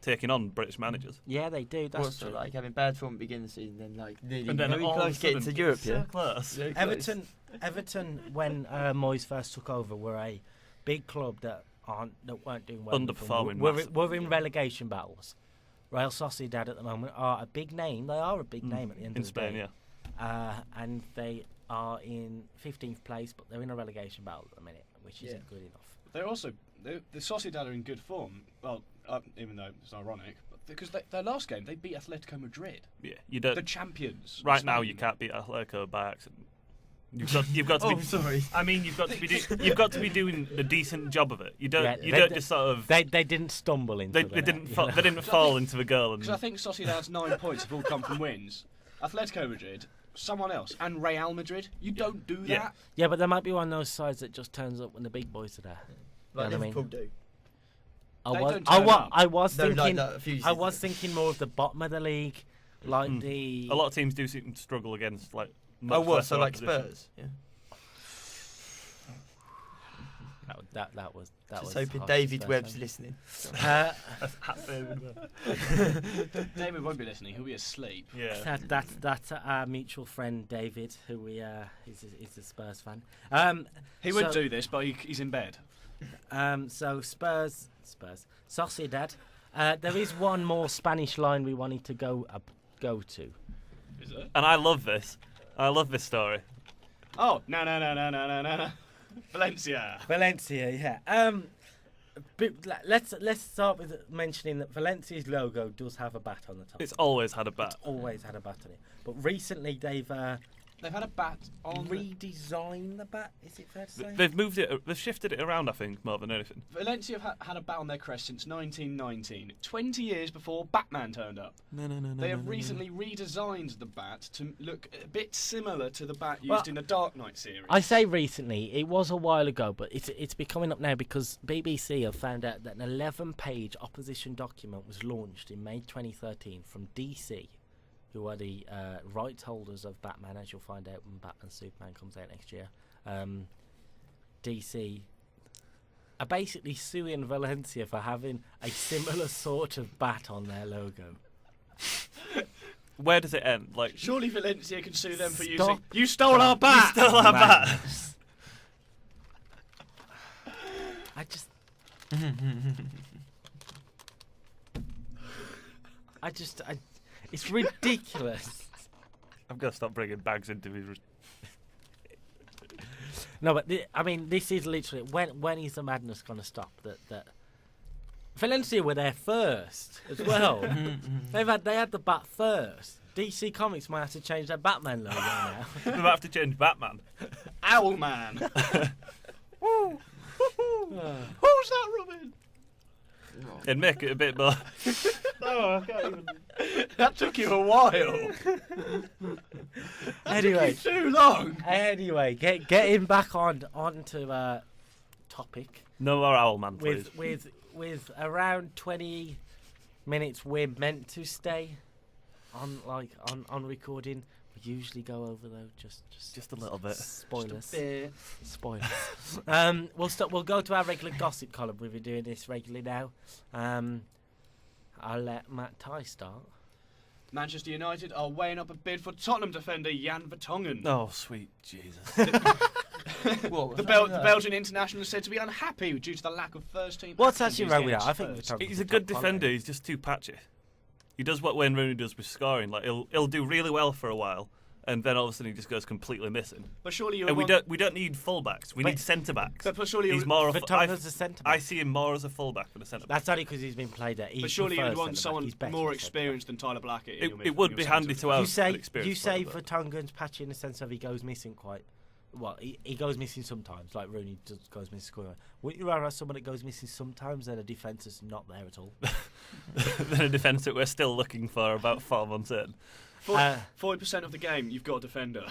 taking on British managers. Yeah, they do. That's true. Like having bad form at the beginning of the season, then like nearly and then very all close of a getting sudden, to Europe. so close. Everton, when Moyes first took over, were a big club that weren't doing well. Underperforming. We're in relegation battles. Real Sociedad at the moment are a big name. They are a big name at the end in of the Spain, day. yeah. And they are in 15th place, but they're in a relegation battle at the minute, which isn't good enough. They're also the Sociedad are in good form. Well, even though it's ironic, but because their last game they beat Atletico Madrid. Yeah, you don't. The champions. Right now, you can't beat Atletico by accident. You've got to be. Sorry. I mean, you've got to be doing a decent job of it. You don't just sort of. They didn't stumble into. They didn't fall into the goal. Because I think Sociedad's 9 points have all come from wins. Atletico Madrid, someone else, and Real Madrid. You don't do that. Yeah, but there might be one of those sides that just turns up when the big boys are there. Like Liverpool do. I was thinking more of the bottom of the league, like a lot of teams do seem to struggle against like. So like Spurs? Yeah. That was. Just hoping David Webb's listening. David won't be listening. He'll be asleep. Yeah. That's our mutual friend David, who is a Spurs fan. He would do this, but he's in bed. So Spurs, Sociedad. There is one more Spanish line we wanted to go to. Is it? And I love this. I love this story. Oh no. Valencia, yeah. But let's start with mentioning that Valencia's logo does have a bat on the top. It's always had a bat. It's always had a bat on it. But recently they've had a bat on. Redesigned the bat. Is it fair to say? They've moved it. They've shifted it around. I think more than anything. Valencia have had a bat on their crest since 1919, 20 years before Batman turned up. No. They have recently redesigned the bat to look a bit similar to the bat used in the Dark Knight series. I say recently. It was a while ago, but it's been coming up now because BBC have found out that an 11-page opposition document was launched in May 2013 from DC. Who are the rights holders of Batman, as you'll find out when Batman Superman comes out next year. DC are basically suing Valencia for having a similar sort of bat on their logo. Where does it end? Like, surely Valencia can sue them for using. You stole our bat. You stole our bat. It's ridiculous. I'm going to stop bringing bags into his... No, but this is literally... When is the madness going to stop? That Valencia were there first as well. They had the bat first. DC Comics might have to change their Batman logo now. They might have to change Batman. Owlman. Woo! Who's that, Robin? And make it a bit more... No, I can't even... That took you a while. Anyway, took you too long. Anyway, getting back onto topic. No more Owlman, please. With around 20 minutes we're meant to stay on recording. We usually go over though, just a little bit. Spoilers. Spoilers. We'll go to our regular gossip column. We've been doing this regularly now. I'll let Tye start. Manchester United are weighing up a bid for Tottenham defender Jan Vertonghen. Oh, sweet Jesus. The Belgian international is said to be unhappy due to the lack of first team. What's actually wrong with that? I think he's a good defender. He's just too patchy. He does what Wayne Rooney does with scoring. Like he'll do really well for a while, and then all of a sudden he just goes completely missing. But surely we don't need fullbacks. We need centre backs. But surely he's more of a centre back. I see him more as a fullback than a centre back. That's only because he's been played at. But surely you'd want someone more experienced than Tyler Blackett. It would be handy to have. You say Vertonghen's patchy in the sense of he goes missing quite. Well, he goes missing sometimes, like Rooney goes missing. Wouldn't you rather have someone that goes missing sometimes than a defence that's not there at all? Than a defence that we're still looking for about 4 months in. 40% of the game, you've got a defender.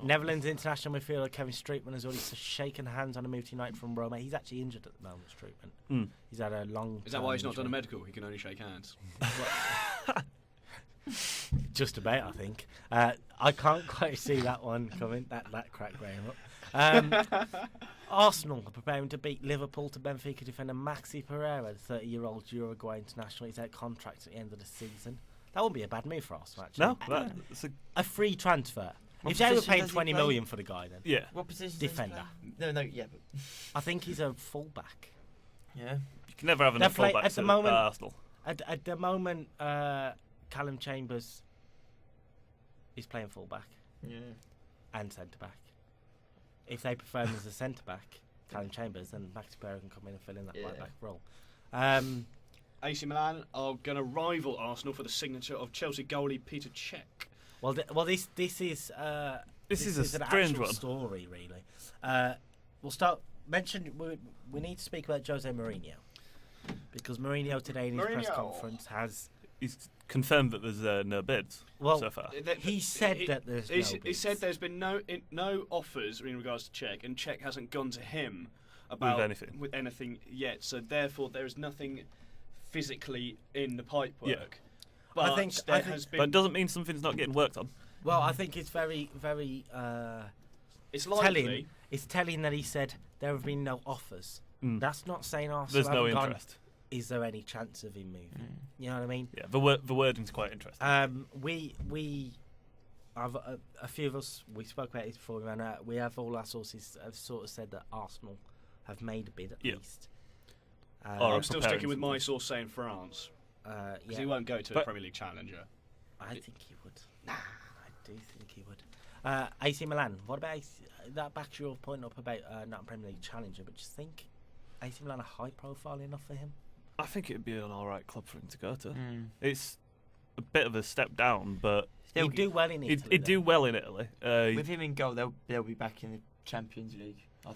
Netherlands international midfielder Kevin Streetman has already shaken hands on a move to United from Roma. He's actually injured at the moment, Streetman. He's had a long... Is that why he's not done a medical? He can only shake hands. Just about, I think. I can't quite see that one coming. That cracked Graham up. Arsenal are preparing to beat Liverpool to Benfica defender Maxi Pereira, the 30-year-old Uruguay international. He's out of contract at the end of the season. That wouldn't be a bad move for Arsenal, actually. No, that's a free transfer. If they were paying 20 million for the guy, then What position? Defender. No, yeah. But I think he's a fullback. Yeah. You can never have enough fullbacks at Arsenal. At the moment, Callum Chambers is playing fullback and centre back. If they prefer him as a centre back, Callum Chambers, then Maxi Pereira can come in and fill in that right back role. AC Milan are going to rival Arsenal for the signature of Chelsea goalie Peter Cech. Well, this is a strange one. Story, really. We'll start. We need to speak about Jose Mourinho because Mourinho today in his press conference he's confirmed that there's no bids so far. He said that there's no bids. He said there's been no offers in regards to Cech, and Cech hasn't gone to him about with anything yet. So therefore, there is nothing physically in the pipework. Yeah. But but it doesn't mean something's not getting worked on. Well, I think it's very, very. It's likely. It's telling that he said there have been no offers. That's not saying Arsenal. There's no interest. Is there any chance of him moving? You know what I mean? Yeah, the wording's quite interesting. We have a few of us. We spoke about it before we ran out. We have all our sources have sort of said that Arsenal have made a bid at least. I'm still sticking with my source saying France. Because he won't go to a Premier League challenger. I think he would. I do think he would. AC Milan. What about that? Backs your point up about not a Premier League challenger, but just think AC Milan are high profile enough for him. I think it'd be an alright club for him to go to. It's a bit of a step down, but he'd do well in Italy. He'd do well in Italy. With him in goal, they'll be back in the Champions League. I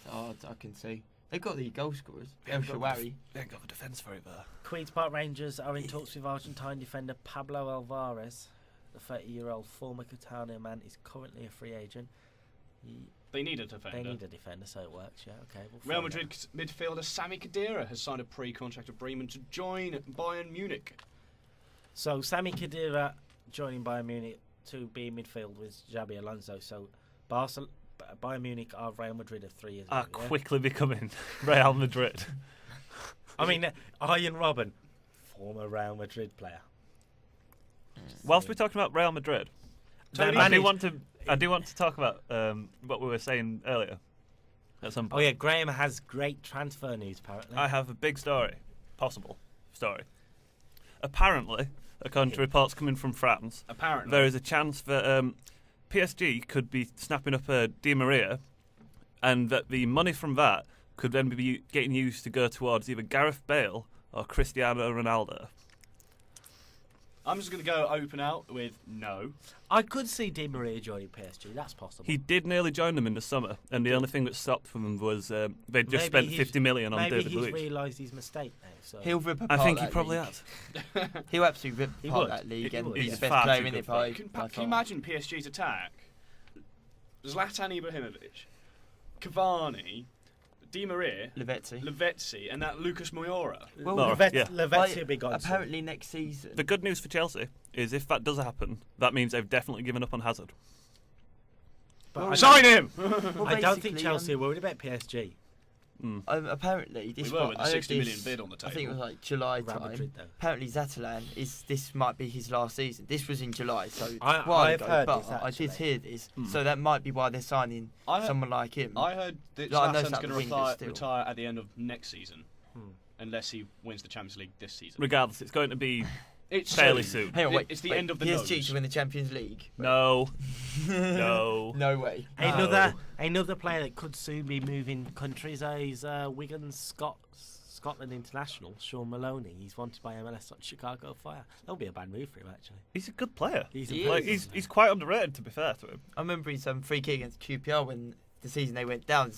can see. They've got the goal scorers. They ain't got the defence for it there. Queen's Park Rangers are in talks with Argentine defender Pablo Alvarez. The 30-year-old former Catania man is currently a free agent. They need a defender. They need a defender, so it works, yeah. Okay. Real Madrid midfielder Sami Khedira has signed a pre-contract agreement to join Bayern Munich. So Sami Khedira joining Bayern Munich to be in midfield with Xabi Alonso. So Bayern Munich are Real Madrid of 3 years ago. Quickly becoming Real Madrid. I mean, Arjen Robben, former Real Madrid player. Whilst we're talking about Real Madrid, I do want to talk about what we were saying earlier. At some point. Oh yeah, Graham has great transfer news. Apparently, I have a big possible story. Apparently, according to reports coming from France, there is a chance that PSG could be snapping up Di Maria, and that the money from that could then be getting used to go towards either Gareth Bale or Cristiano Ronaldo. I'm just going to go open out with no. I could see Di Maria joining PSG. That's possible. He did nearly join them in the summer, and the only thing that stopped them was they just spent 50 million on David Luiz. Maybe he's realised his mistake now. So. He'll rip apart. I think he probably has. He'll absolutely rip apart that league and be the best player in it. Can you imagine PSG's attack? Zlatan Ibrahimovic, Cavani, Di Maria, Lavezzi, and that Lucas Moura. Well, Lavezzi will be gone. Apparently next season. The good news for Chelsea is if that does happen, that means they've definitely given up on Hazard. Sign him! I don't think Chelsea are worried about PSG. Apparently, this we were with a 60 million bid on the table. I think it was like July time. Madrid, apparently, Zlatan this might be his last season. This was in July, so I've heard but I did hear this, so that might be why they're signing someone like him. I heard that Zlatan's going to retire at the end of next season, unless he wins the Champions League this season. Regardless, it's going to be It's fairly soon. soon. Hang on, wait. It's the wait, end of the PSG nose. to win the Champions League. No. No. No way. Another player that could soon be moving countries is Wigan Scotland international Sean Maloney. He's wanted by MLS on Chicago Fire. That'll be a bad move for him, actually. He's a good player. He's quite underrated, to be fair to him. I remember his free kick against QPR when the season they went down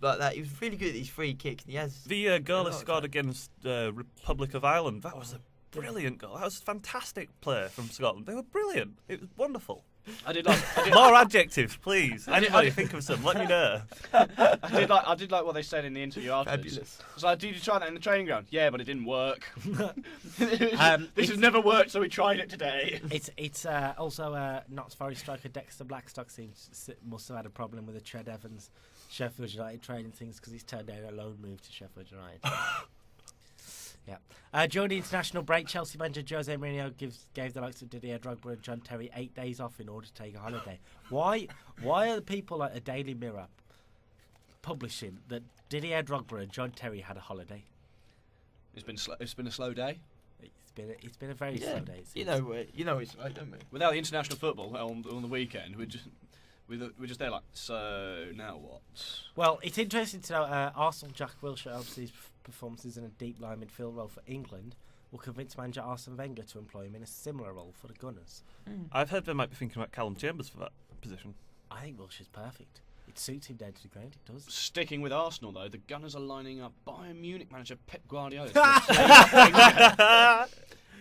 like that. He was really good at these free kicks. And he has The goal he scored against Republic of Ireland, that was a brilliant goal. That was a fantastic play from Scotland. They were brilliant. It was wonderful. I did like. More adjectives, please. Anybody think of some? Let me know. I did like what they said in the interview afterwards. fabulous. It's like, did you try that in the training ground? Yeah, but it didn't work. This it's- has never worked, so we tried it today. It's also Notts Forest striker Dexter Blackstock must have had a problem with the Tread Evans Sheffield United training things because he's turned down a loan move to Sheffield United. Yeah. During the international break, Chelsea manager Jose Mourinho gave the likes of Didier Drogba and John Terry 8 days off in order to take a holiday. Why are the people like the Daily Mirror publishing that Didier Drogba and John Terry had a holiday? It's been a slow day. It's been a very slow day. You know it's right, don't we? Without the international football on the weekend, we're just there like, so now what? Well, it's interesting to know Arsenal Jack Wilshere, obviously his performances in a deep line midfield role for England will convince manager Arsene Wenger to employ him in a similar role for the Gunners. I've heard they might be thinking about Callum Chambers for that position. I think Wilshere's perfect. It suits him down to the ground, it does. Sticking with Arsenal though, the Gunners are lining up Bayern Munich manager Pep Guardiola.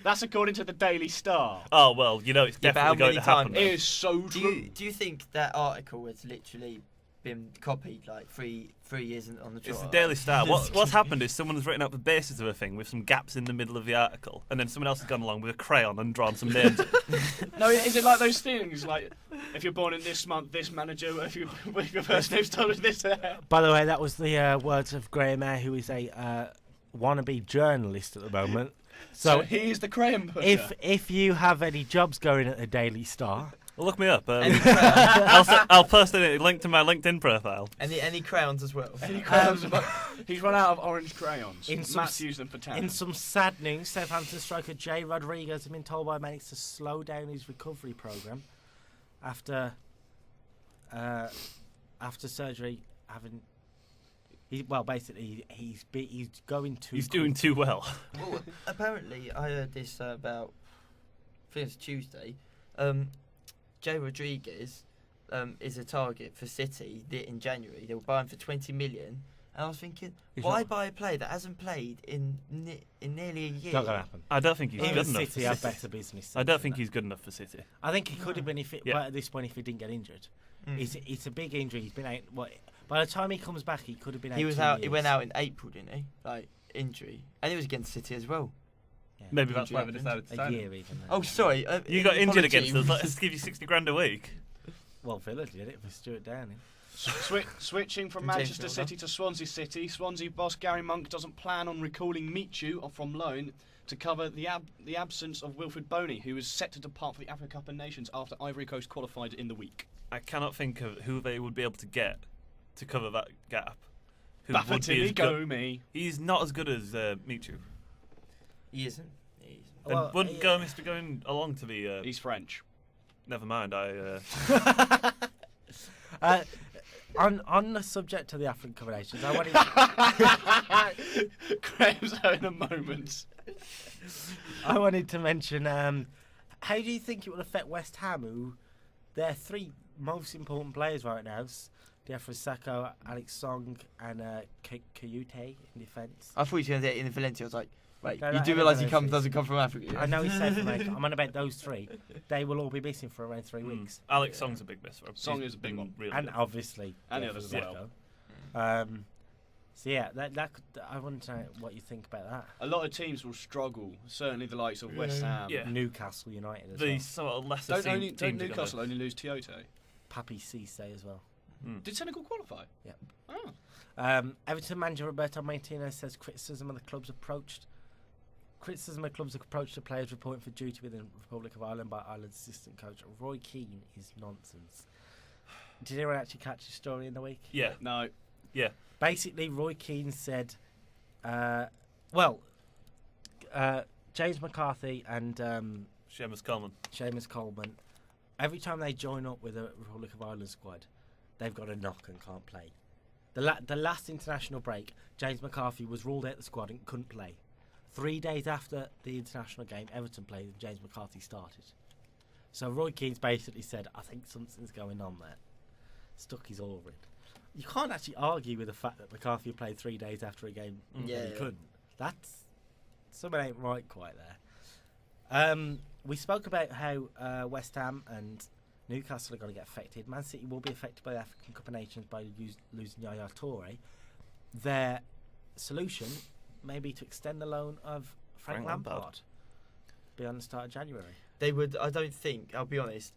That's according to the Daily Star. Oh, well, you know it's Yeah, but how definitely going many to happen. times- It is so true. Do you think that article has literally been copied like three years on the trot? It's the Daily Star. What's happened is someone's written up the basis of a thing with some gaps in the middle of the article, and then someone else has gone along with a crayon and drawn some names. No, is it like those things? Like, if you're born in this month, this manager, if your first name's told with this. By the way, that was the words of Graham Eyre, who is a wannabe journalist at the moment. So he's the Graham pusher. If you have any jobs going at the Daily Star, Well, look me up. Any crowns? I'll post a link to my LinkedIn profile. Any crowns as well? He's run out of orange crayons. Matt's used them for 10. in some sad news, Southampton striker Jay Rodriguez has been told by medics to slow down his recovery program after surgery. He's going too. He's doing too well. Well, apparently, I heard this about, I think it's Tuesday. Jay Rodriguez is a target for City in January. They were buying for 20 million. And I was thinking, why buy a player that hasn't played in nearly a year? Not going to happen. I don't think he's good enough. City for have City. better business. I don't think he's good enough for City. I think he could have been Yeah. well, at this point if he didn't get injured. It's a big injury. He's been out. By the time he comes back, he could have been out. He was 2 out. years. He went out in April, didn't he? Like injury, and it was against City as well. Yeah. Maybe that's why they decided to a sign year him. even. Oh, sorry. You got injured against us. apologies. Let's give you 60 grand a week. Well, Villa did it with Stuart Downing. Switching from James Manchester Milner. City to Swansea City, Swansea boss Gary Monk doesn't plan on recalling Michu from loan to cover the absence of Wilfred Boney, who is set to depart for the Africa Cup of Nations after Ivory Coast qualified in the week. I cannot think of who they would be able to get to cover that gap. Who would be Bafferty, as go good. me. He's not as good as Michu. He isn't. Then Well, wouldn't Gomez be going along to the... He's French. Never mind, On the subject of the African Cup of Nations, I wanted. Graham's having a moment. I wanted to mention. How do you think it will affect West Ham, who their 3 most important players right now? Diafra Sakho, Alex Song, and Kayute in defence. I thought he was going to get in Valencia. I was like, wait, No, you no, do no, realise no, he no, doesn't come from Africa? I know he's safe from America. I'm on about those 3. They will all be missing for around 3 weeks. Alex Song's a big miss for him. Song He's is a big been one. Really And good. obviously. And the Diafra others as Sakho. So yeah, that could, I want to know what you think about that. A lot of teams will struggle. Certainly the likes of West Ham. Yeah. Newcastle United as The well. sort of lesser Don't teams are gonna- Newcastle only lose Tiote? Papi Cisse as well. Did Senegal qualify? Yeah. Oh. Everton manager Roberto Martinez says criticism of club's approach to players reporting for duty within the Republic of Ireland by Ireland's assistant coach Roy Keane is nonsense. Did anyone actually catch the story in the week? Yeah. No. Yeah. James McCarthy and Seamus Coleman. Every time they join up with a Republic of Ireland squad, they've got a knock and can't play. The last international break, James McCarthy was ruled out of the squad and couldn't play. 3 days after the international game, Everton played and James McCarthy started. So Roy Keane's basically said, I think something's going on there. Stuck his oar in. You can't actually argue with the fact that McCarthy played 3 days after a game and he couldn't. That's something ain't right quite there. We spoke about how West Ham and Newcastle are going to get affected. Man City will be affected by the African Cup of Nations by losing Yaya Toure. Their solution may be to extend the loan of Frank Lampard beyond the start of January. They would. I don't think. I'll be honest.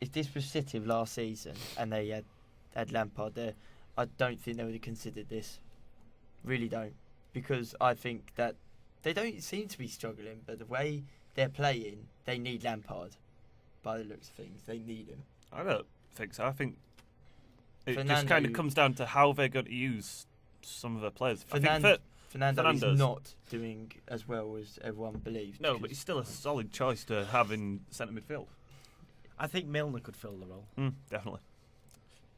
If this was City of last season and they had Lampard there, I don't think they would have considered this. Really don't, because I think that they don't seem to be struggling, but the way they're playing, they need Lampard. By the looks of things, they need him. I don't think so. I think it just kind of comes down to how they're going to use some of their players. Fernando is not doing as well as everyone believes. No, but he's still a solid choice to have in centre midfield. I think Milner could fill the role. Definitely.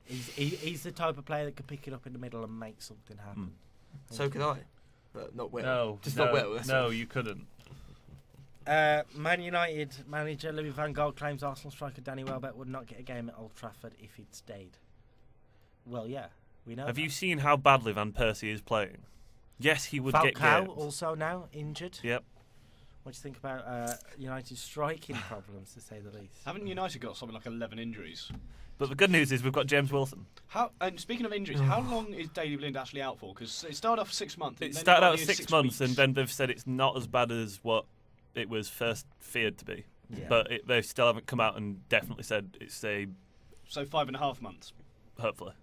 He's the type of player that could pick it up in the middle and make something happen. So could I, but not well. Not well. No, you couldn't. Man United manager Louis van Gaal claims Arsenal striker Danny Welbeck would not get a game at Old Trafford if he'd stayed. Well, yeah, we know. Have you seen how badly Van Persie is playing? Yes, he would get games. Also now injured. Yep. What do you think about United's striking problems, to say the least? Haven't United got something like 11 injuries? But the good news is we've got James Wilson. And speaking of injuries, how long is Daley Blind actually out for? Because it started off 6 months. It started out 6 months, and then they've said it's not as bad as what it was first feared to be. Yeah. But they still haven't come out and definitely said it's a... So 5.5 months. Hopefully.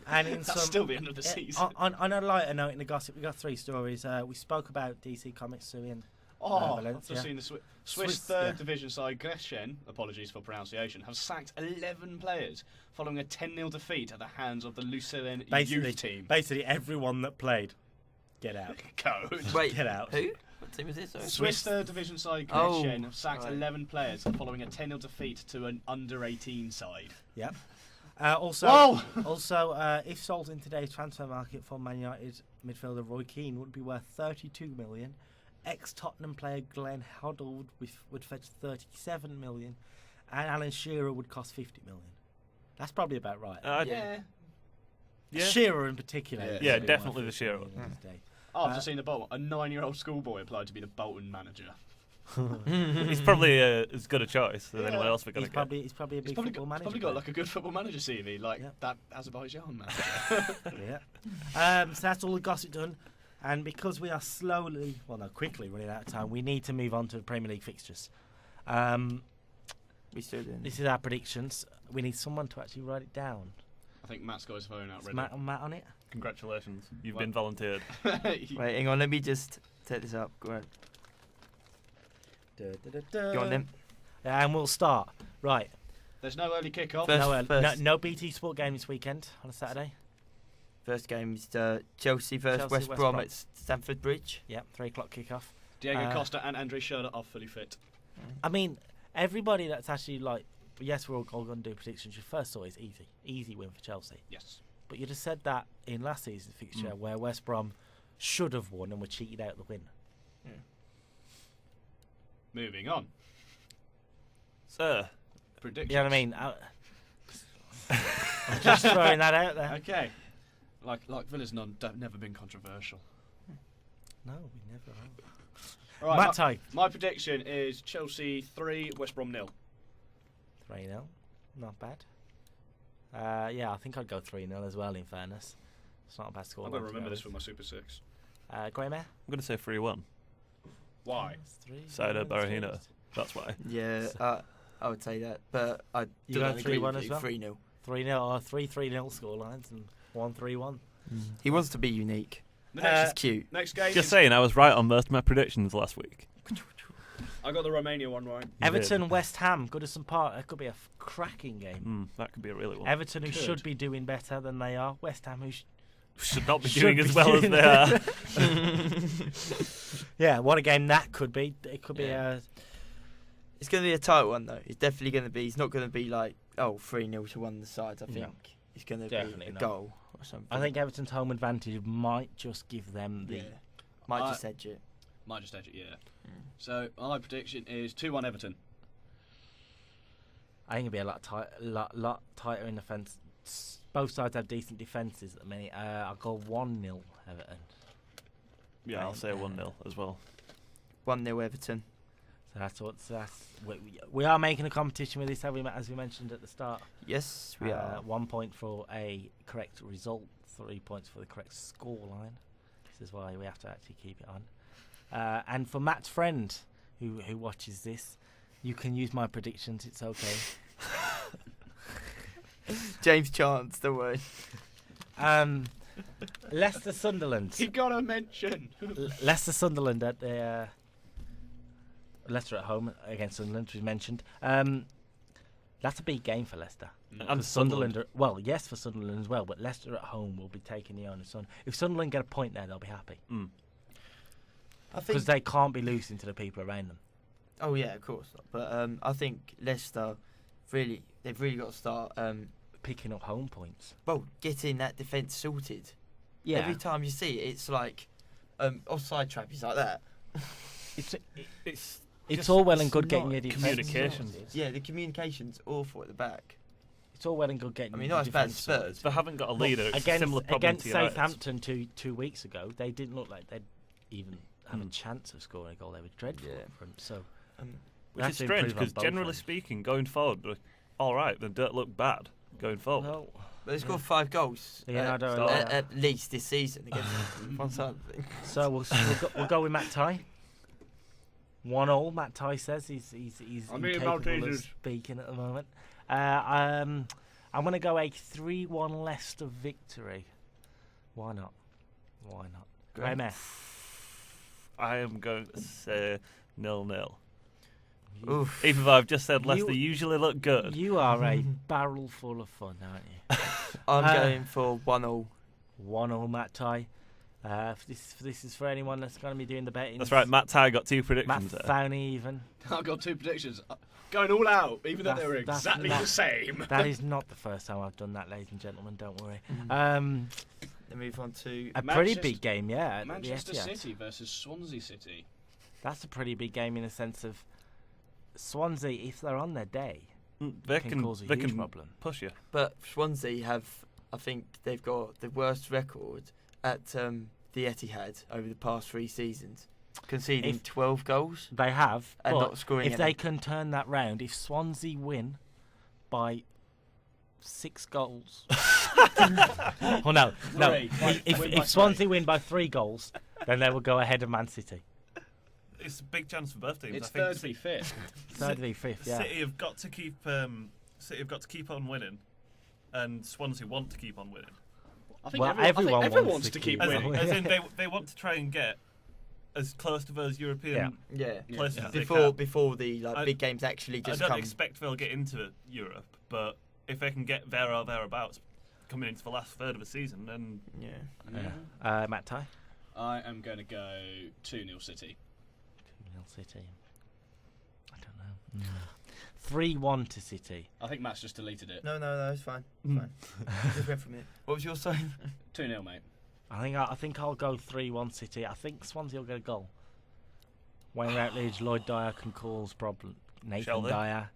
And in That's still the end of the season. On a lighter note in the gossip, we got 3 stories. We spoke about DC Comics suing Valencia. I've just seen the Swiss third division side Gretchen, apologies for pronunciation, have sacked 11 players following a 10-0 defeat at the hands of the Lucerne youth team. Basically, everyone that played, get out. Coach. Wait, get out. Who? What team is this? Sorry? Swiss third division side Gretchen have sacked 11 players following a 10-0 defeat to an under-18 side. Yep. Also, if sold in today's transfer market for Man United midfielder Roy Keane would be worth 32 million. Ex-Tottenham player Glenn Hoddle would fetch 37 million, and Alan Shearer would cost 50 million. That's probably about right. Yeah. Shearer in particular. Yeah, definitely the Shearer. I've just seen the Bolton. A 9-year-old schoolboy applied to be the Bolton manager. He's probably as good a choice as anyone else we're going to get. He's probably a big football manager. He's probably got like a good football manager CV, like that Azerbaijan manager. So that's all the gossip done. And because we are quickly running out of time, we need to move on to the Premier League fixtures. We still doing this is our predictions. We need someone to actually write it down. I think Matt's got his phone out ready. Matt on it? Congratulations. You've been volunteered. Wait, hang on. Let me just set this up. Go on. Go on then. And we'll start. Right. There's no early kick-off. No BT Sport game this weekend on a Saturday. First game is Chelsea versus West Brom at Stamford Bridge. Yep, 3 o'clock kick-off. Diego Costa and Andre Schürrle are fully fit. I mean, everybody that's actually like, yes, we're all going to do predictions. Your first thought is easy. Easy win for Chelsea. Yes. But you just said that in last season's fixture where West Brom should have won and were cheated out of the win. Yeah. Moving on. Sir. Predictions. You know what I mean? I'm just throwing that out there. Okay. Like Villa's never been controversial. No, we never have. Right, Matt Tye. My prediction is Chelsea 3, West Brom 0. 3-0. Not bad. I think I'd go 3-0 as well, in fairness. It's not a bad score. I'm going to remember this for my Super 6. Graham Eyre? I'm going to say 3-1. Why? Saido Barahino. That's why. Yeah, I would say that. But I don't agree with 3-1 as well? 3-0. 3-0 or 3-3-0 scorelines and 1-3-1. He wants to be unique. That's cute. Next game. Just saying, I was right on most of my predictions last week. I got the Romania one right. Everton, West Ham, Goodison Park. That could be a cracking game. That could be a really one. Everton, who should be doing better than they are. West Ham, who should not be doing as well as they are. Yeah, what a game that could be. It could be It's going to be a tight one, though. It's definitely going to be. It's not going to be like 3-0 to one of the sides. I think it's going to be a goal or something. I think Everton's home advantage might just give them the. Might just edge it. Might just edge it, yeah. So my prediction is 2-1 Everton. I think it'll be a lot tighter in defence. Both sides have decent defences at the minute. I'll go 1-0 Everton. Yeah, I'll say 1-0 as well. 1-0 Everton. So we are making a competition with this, as we mentioned at the start. Yes, we are. 1 point for a correct result, 3 points for the correct scoreline. This is why we have to actually keep it on. And for Matt's friend, who watches this, you can use my predictions. It's okay. James Chance, don't worry. Leicester Sunderland. You've got to mention. Leicester Sunderland at the Leicester at home against Sunderland, we mentioned. That's a big game for Leicester. And Sunderland. Yes, for Sunderland as well, but Leicester at home will be taking the onus on. If Sunderland get a point there, they'll be happy. Because they can't be losing to the people around them. Oh yeah, of course not. But I think Leicester they've really got to start picking up home points. Well, getting that defence sorted. Yeah. Every time you see it, it's like offside trap is like that. It's all well and good getting your defence. Communications. Yeah, the communication's awful at the back. It's all well and good getting. I mean, not as bad as Spurs. They haven't got a leader. It's a similar problem against to United. Southampton 2 weeks ago, they didn't look like they'd even have a chance of scoring a goal. They were dreadful up front. So, which is strange because generally speaking, going forward, they're all right. They don't look bad going forward. No. But they scored 5 goals at least this season against one side. So we'll go with Matt Tye. 1-1. Matt Tye says he's incapable of speaking at the moment. I'm going to go a 3-1 Leicester victory. Why not? Graham Eyre. I am going to say 0-0. Even though I've just said Leicester usually look good. You are a barrel full of fun, aren't you? I'm going for 1-0. 1-0 Matt Tye. This is for anyone that's going to be doing the betting. That's right, Matt Tye got 2 predictions. Matt Thowney even. I've got 2 predictions. Going all out, even though they were exactly the same. That is not the first time I've done that, ladies and gentlemen, don't worry. Then move on to a pretty big game, yeah. Manchester City versus Swansea City. That's a pretty big game in the sense of Swansea, if they're on their day, they can cause a huge problem. Push you. But Swansea I think they've got the worst record at the Etihad over the past 3 seasons, conceding 12 goals. They have, and but not scoring if any. they can turn that round, if Swansea win by 6 goals. Oh no. If Swansea win by 3 goals, then they will go ahead of Man City. It's a big chance for both teams. It's third v fifth. Third v fifth. Yeah. City have got to keep on winning, and Swansea want to keep on winning. I think everyone wants to keep winning. As in they want to try and get as close to those European places as they can. Before the big games actually just come. I don't expect they'll get into Europe, but if they can get there or thereabouts coming into the last third of the season, then Matt Tye? I am going to go 2-0 City. 2-0 City. I don't know. 3-1 to City. I think Matt's just deleted it. No, it's fine. Fine. Just went from it. What was your sign? 2-0, mate. I think I'll go 3-1 City. I think Swansea will get a goal. Wayne Routledge, Lloyd Dyer can cause problems. Nathan Dyer.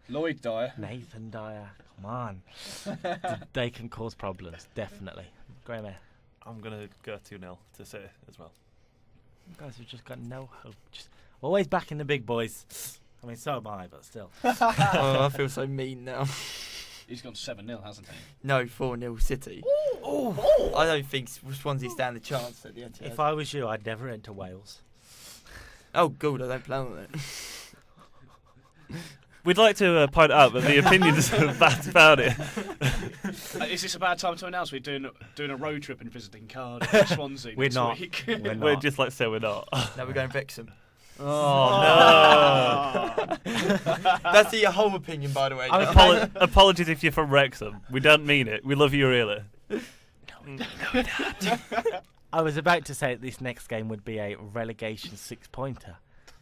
Come on. They can cause problems, definitely. Graham Eyre. I'm going to go 2-0 to City as well. You guys have just got no hope. Just always backing the big boys. I mean, so am I, but still. I feel so mean now. He's gone 7-0, hasn't he? No, 4-0 City. Ooh. I don't think Swansea stand a chance at the Etihad. If I was you, I'd never enter Wales. Oh, good, I don't plan on it. We'd like to point out that the opinions of Matt about it. Is this a bad time to announce we're doing a road trip and visiting Cardiff and Swansea We're next not. week? We're just like say we're not. Now we're going Wrexham. Oh no! That's your home opinion, by the way. Apologies if you're from Wrexham. We don't mean it. We love you really. No, I was about to say that this next game would be a relegation 6-pointer.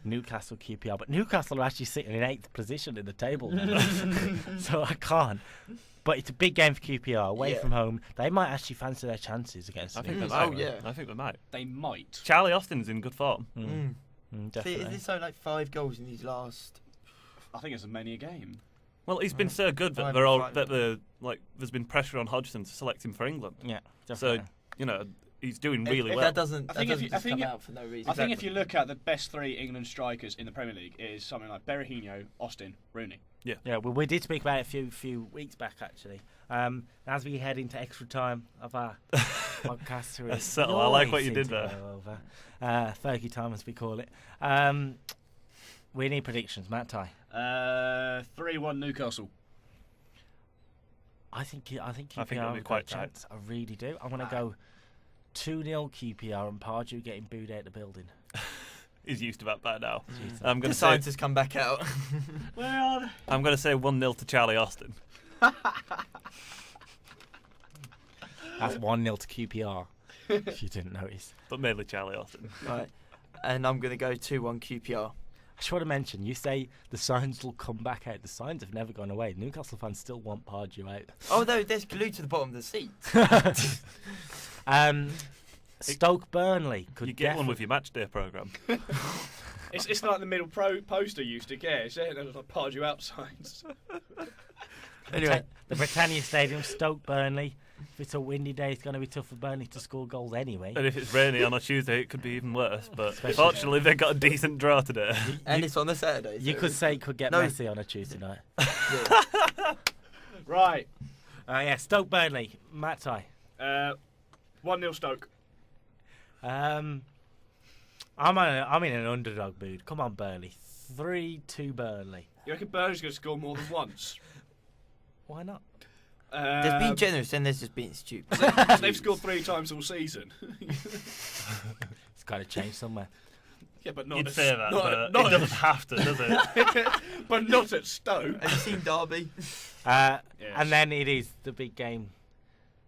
Newcastle QPR, but Newcastle are actually sitting in 8th position in the table now. So I can't. But it's a big game for QPR, away from home. They might actually fancy their chances against Newcastle. I think they might. They might. Charlie Austin's in good form. Definitely. See, is this like 5 goals in these last? I think it's as many a game. Well, he's been so good that there's been pressure on Hodgson to select him for England. Yeah, definitely. So he's doing really If well. that doesn't come out for no reason. I think if you look at the best 3 England strikers in the Premier League, it is something like Berahino, Austin, Rooney. Yeah. Well, we did speak about it a few weeks back, actually. As we head into extra time of our podcast, That's subtle. I like what you did there. Fergie time, as we call it. We need predictions, Matt Tye. 3-1 Newcastle. I think QPR it'll be quite tight. chance. I really do. I'm going to go 2-0 QPR and Pardew getting booed out of the building. He's used to that by now. I'm going to scientists come back out. Where are they? I'm going to say 1-0 to Charlie Austin. That's 1-0 to QPR, if you didn't notice. But mainly Charlie Austin. Right. And I'm going to go 2-1 QPR. I just want to mention, you say the signs will come back out. The signs have never gone away. Newcastle fans still want Pardew out. Oh, no, there's glued to the bottom of the seat. Stoke Burnley could You get one with your match day programme. It's like the middle poster used to get. It's like Pardew out signs. Anyway, the Britannia Stadium, Stoke Burnley. If it's a windy day, it's going to be tough for Burnley to score goals anyway. And if it's rainy on a Tuesday, it could be even worse. But fortunately, they got a decent draw today. And it's on a Saturday. You could say it could get messy on a Tuesday night. Right. Stoke Burnley. Matt Tye. 1-0 Stoke. I'm in an underdog mood. Come on, Burnley. 3-2 Burnley. You reckon Burnley's going to score more than once? Why not? There's been generous and there's just been stupid. They've scored 3 times all season. It's got to change somewhere. Yeah, but not You'd at say that, not but it doesn't have to, does it? but not at Stoke. Have you seen Derby? Yes. And then it is the big game.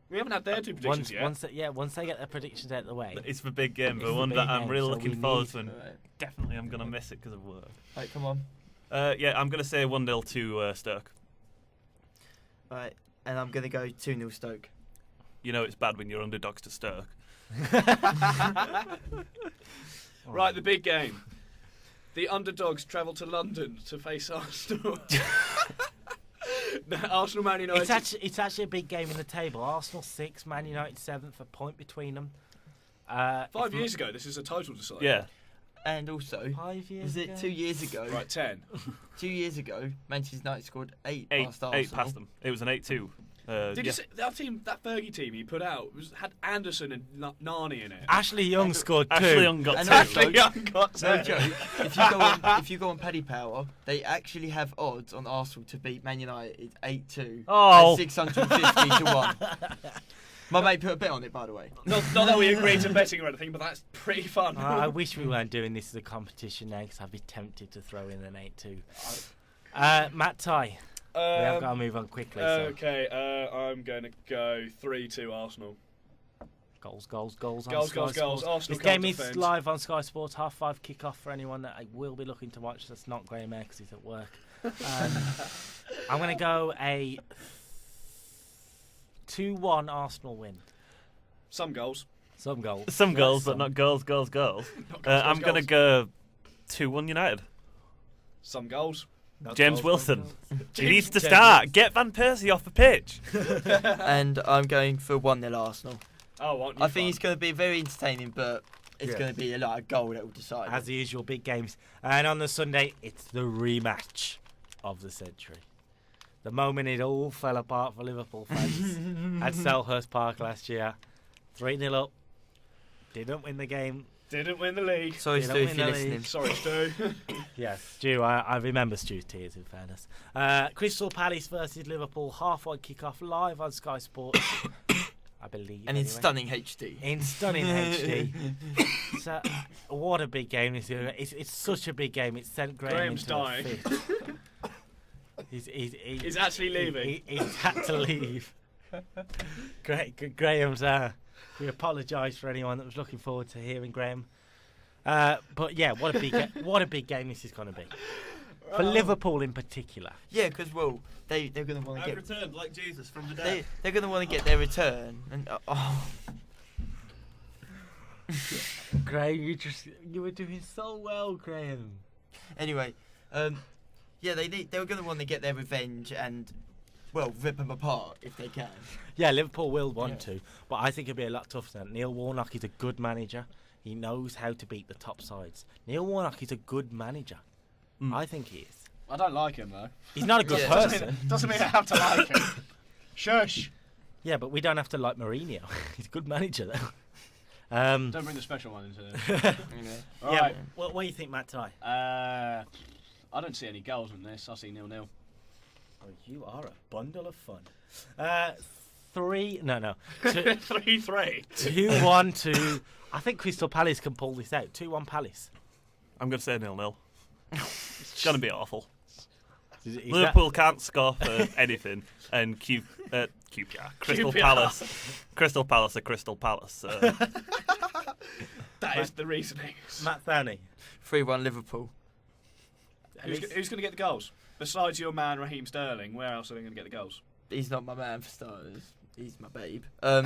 We haven't had their 2 predictions yet. Once they get their predictions out of the way. It's the big game, It's but the one big that I'm game, really so looking we forward need- to, and definitely I'm going to miss it because of work. Right, come on. I'm going to say 1-0 to Stoke. Right, and I'm going to go 2-0 Stoke. You know it's bad when you're underdogs to Stoke. Right, the big game. The underdogs travel to London to face Arsenal. Arsenal, Man United. It's actually a big game in the table. Arsenal 6, Man United 7th, a point between them. 5 years ago, this is a title decider. Yeah. And also, 5 years was it ago? 2 years ago? Right, 10. 2 years ago, Manchester United scored 8 8 past Arsenal. past them. It was an 8-2. Did you see that team, that Fergie team he put out, had Anderson and Nani in it? Ashley Young scored 2. Ashley Young got And 2. Ashley Young got No 10. joke. If you go on Paddy Power, they actually have odds on Arsenal to beat Man United 8-2 Oh. at 650 to 1. My mate put a bet on it, by the way. Not that we agreed to betting or anything, but that's pretty fun. I wish we weren't doing this as a competition now, because I'd be tempted to throw in an 8-2. Matt Tye. We have got to move on quickly. Okay, I'm going to go 3-2 Arsenal. Goals on Goals, Sky goals, Sports. goals. Arsenal This game can't is defend. live on Sky Sports, 5:30 kick-off for anyone that I will be looking to watch. That's not Graham Eyre because he's at work. I'm going to go a 2-1 Arsenal win. Some goals. Some goals. Some goals, but Some. not goals. Not goals, I'm going to go 2-1 United. Some goals. Not James goals, Wilson. not He needs to James start. Wilson. Get Van Persie off the pitch. And I'm going for 1-0 Arsenal. Oh, aren't you I think fun? it's going to be very entertaining, but it's Yeah. going to be a goal that will decide. As usual, big games. And on the Sunday, it's the rematch of the century. The moment it all fell apart for Liverpool fans at Selhurst Park last year. 3-0 up. Didn't win the game. Didn't win the league. Sorry, They Stu, don't if win you're the listening. league. Sorry, Stu. Yes, Stu. I remember Stu's tears, in fairness. Crystal Palace versus Liverpool. Half-wide kick-off live on Sky Sports. I believe. And in anyway. stunning HD. In stunning HD. So, what a big game this year. It's such a big game. It's sent Graham Graham's into dying. the fifth. He's He's actually leaving. He's had to leave. Great, Graham's. We apologise for anyone that was looking forward to hearing Graham. But yeah, what a big game this is going to be for Liverpool in particular. Yeah, because they're going to want to get returned like Jesus from the dead. They're going to want to get their return, and Graham, you were doing so well, Graham. Anyway, yeah, they're going to want to get their revenge and rip them apart if they can. Yeah, Liverpool will want to, but I think it'll be a lot tougher than Neil Warnock is a good manager. He knows how to beat the top sides. Neil Warnock is a good manager. I think he is. I don't like him though. He's not a good person. Doesn't mean I have to like him. Shush. Yeah, but we don't have to like Mourinho. He's a good manager though. Don't bring the special one into this. Yeah. Right. What do you think, Matt Tye? I don't see any goals in this. I see 0-0. Oh, you are a bundle of fun. 3-3. 2-1 to. I think Crystal Palace can pull this out. 2-1 Palace. I'm going to say 0-0. It's going to be awful. Is Liverpool can't score for anything, and Crystal Palace are Crystal Palace. So. That is the reasoning. Matt Thowney. 3-1 Liverpool. Who's going to get the goals? Besides your man Raheem Sterling, where else are they going to get the goals? He's not my man for starters. He's my babe. But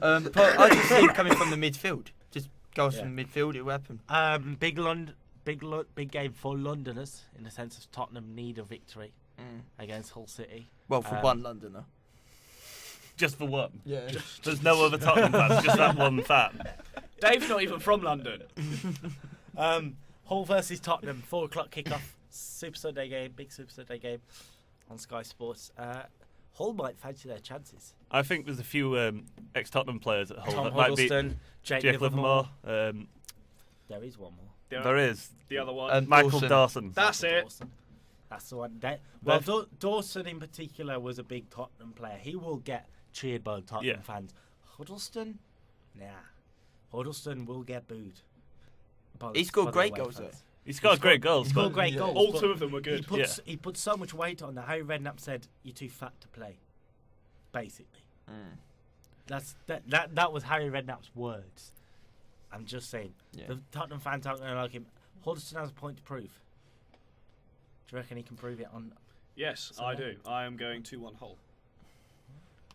I just see it coming from the midfield. Just goes from the midfield, it will happen. Big game for Londoners in the sense of Tottenham need a victory against Hull City. Well, for one Londoner. Just for one? Yeah. There's no other Tottenham fans, just that one fan. Dave's not even from London. Hull versus Tottenham, 4 o'clock kickoff. Super Sunday game, big Super Sunday game on Sky Sports. Hull might fancy their chances. I think there's a few ex-Tottenham players at Hull Tom that might be Jake Livermore. There is one more. There is. The other one. Michael Dawson. That's it. Dawson. That's the one. Dawson in particular was a big Tottenham player. He will get cheered by the Tottenham fans. Huddleston? Nah. Huddleston will get booed. He scored great goals though. He scored great goals. He scored great goals. All 2 of them were good. He put so much weight on that. Harry Redknapp said, "You're too fat to play." Basically, that was Harry Redknapp's words. I'm just saying. Yeah. The Tottenham fans aren't going to like him. Huddleston has a point to prove. Do you reckon he can prove it on? Yes, I do. I am going 2-1 Hull.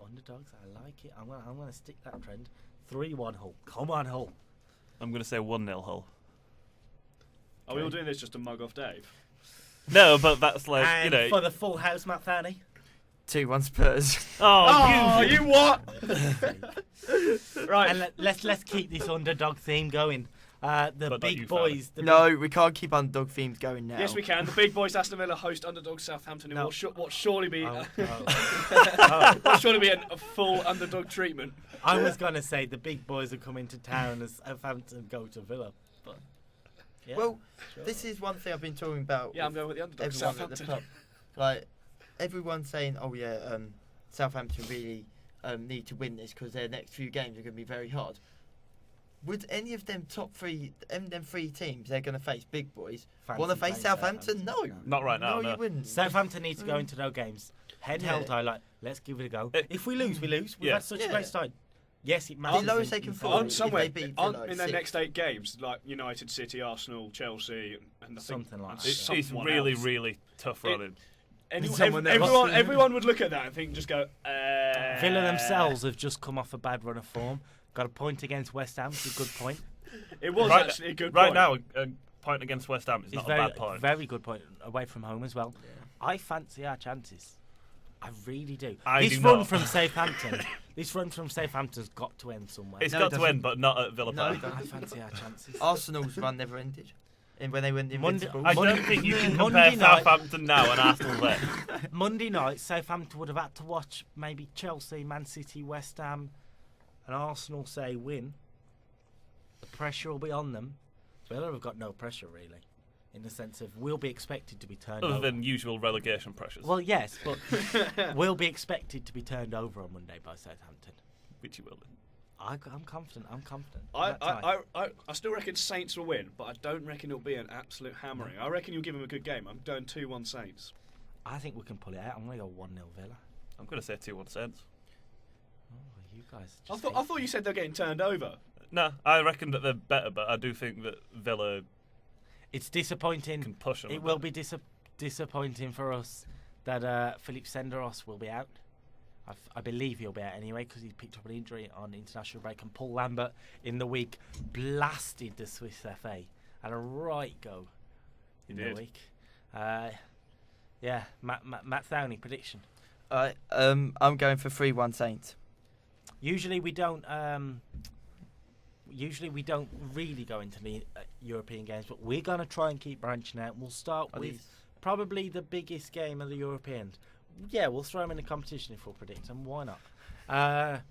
Underdogs, I like it. I'm going to stick that trend. 3-1 Hull. Come on, Hull. I'm going to say 1-0 Hull. Are we all doing this just to mug off Dave? No, but that's like, and for the full house, Matt Thowney. 2-1 Spurs. Oh, you what? Right. And let's keep this underdog theme going. The big boys. We can't keep underdog themes going now. Yes, we can. The big boys, Aston Villa, host underdog Southampton. No. What surely be surely be a full underdog treatment. I was gonna say the big boys are coming to town as Southampton go to Villa, but. Yeah, well, this is one thing I've been talking about. Yeah, I'm going with the underdog. Everyone Southampton. at the club. Like, everyone's saying, Southampton really need to win this because their next few games are going to be very hard. Would any of them top three, them 3 teams they're going to face, big boys, want to face Southampton? No. Not right now, no. You wouldn't. Southampton needs to go into no games. Head held high, like, let's give it a go. If we lose, we lose. We've had such a great start. Yes, it matters. The lowest they can fall in their next 8 games, like United, City, Arsenal, Chelsea, and something like that. It's really, really tough running. Everyone would look at that and think, just go. Villa themselves have just come off a bad run of form. Got a point against West Ham. It's a good point. It was actually a good point. Right now, a point against West Ham is not a bad point. Very good point away from home as well. Yeah. I fancy our chances. I really do. This run from Southampton's got to end somewhere. It's got to end, but not at Villa Park. I fancy our chances. Arsenal's run never ended. And when they went invincible. I don't think you can compare Southampton now and Arsenal then. Monday night, Southampton would have had to watch maybe Chelsea, Man City, West Ham, and Arsenal say win. The pressure will be on them. Villa have got no pressure really. In the sense of we'll be expected to be turned over. Other than usual relegation pressures. Well, yes, but we'll be expected to be turned over on Monday by Southampton. Which you will. I'm confident. I still reckon Saints will win, but I don't reckon it'll be an absolute hammering. I reckon you'll give them a good game. I'm going 2-1 Saints. I think we can pull it out. I'm going to go 1-0 Villa. I'm going to say 2-1 Saints. Oh, you guys. I thought you said they're getting turned over. No, I reckon that they're better, but I do think that Villa. It's disappointing. Can push them. It will be disappointing for us that Philip Senderos will be out. I believe he'll be out anyway because he picked up an injury on international break. And Paul Lambert in the week blasted the Swiss FA. Had a right go in the week. Yeah, Matt Thowney, prediction. I'm going for 3-1 Saints. Usually we don't really go into the European games, but we're going to try and keep branching out. We'll start with probably the biggest game of the Europeans. Yeah, we'll throw them in the competition if we'll predict them. Why not?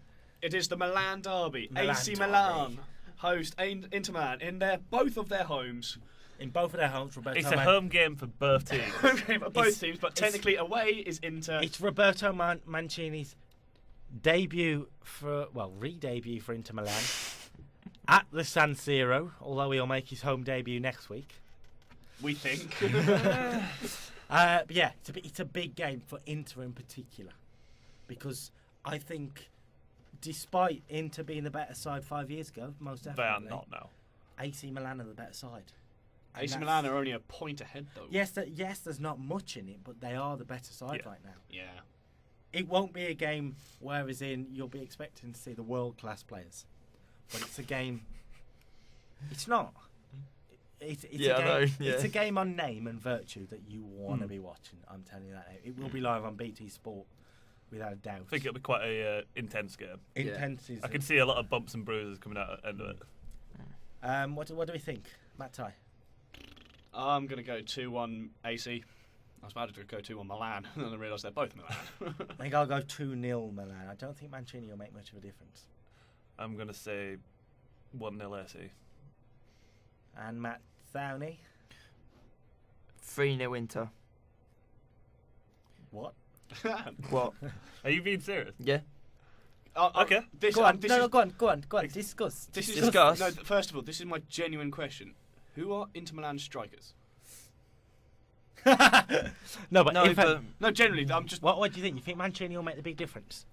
It is the Milan derby. AC derby. Milan host Inter Milan in both of their homes. In both of their homes, Roberto. It's a home game for both teams. Home game for both teams, but technically away is Inter. It's Roberto Mancini's re-debut for Inter Milan at the San Siro, although he'll make his home debut next week. We think. But yeah, it's a big game for Inter in particular, because I think, despite Inter being the better side 5 years ago, most definitely They are not now. AC Milan are the better side. And AC Milan are only a point ahead, though. Yes, there's not much in it, but they are the better side right now. Yeah. It won't be a game whereas you'll be expecting to see the world-class players, but it's a game. It's not. It's a game on name and virtue that you want to be watching. I'm telling you that now. It will be live on BT Sport, without a doubt. I think it'll be quite a intense game. Intense. I can see a lot of bumps and bruises coming out at the end of it. What do we think, Matt Tye? I'm going to go 2-1 AC. I was about to go 2-1 Milan, and then I realised they're both Milan. I think I'll go 2-0 Milan. I don't think Mancini will make much of a difference. I'm going to say 1-0 AC. And Matt Thowney? 3-0 Inter. What? What? Are you being serious? Yeah. Okay. Go on. Go on. Discuss. Discuss. No, first of all, this is my genuine question. Who are Inter Milan strikers? No, generally, I'm just. What do you think? You think Mancini will make the big difference?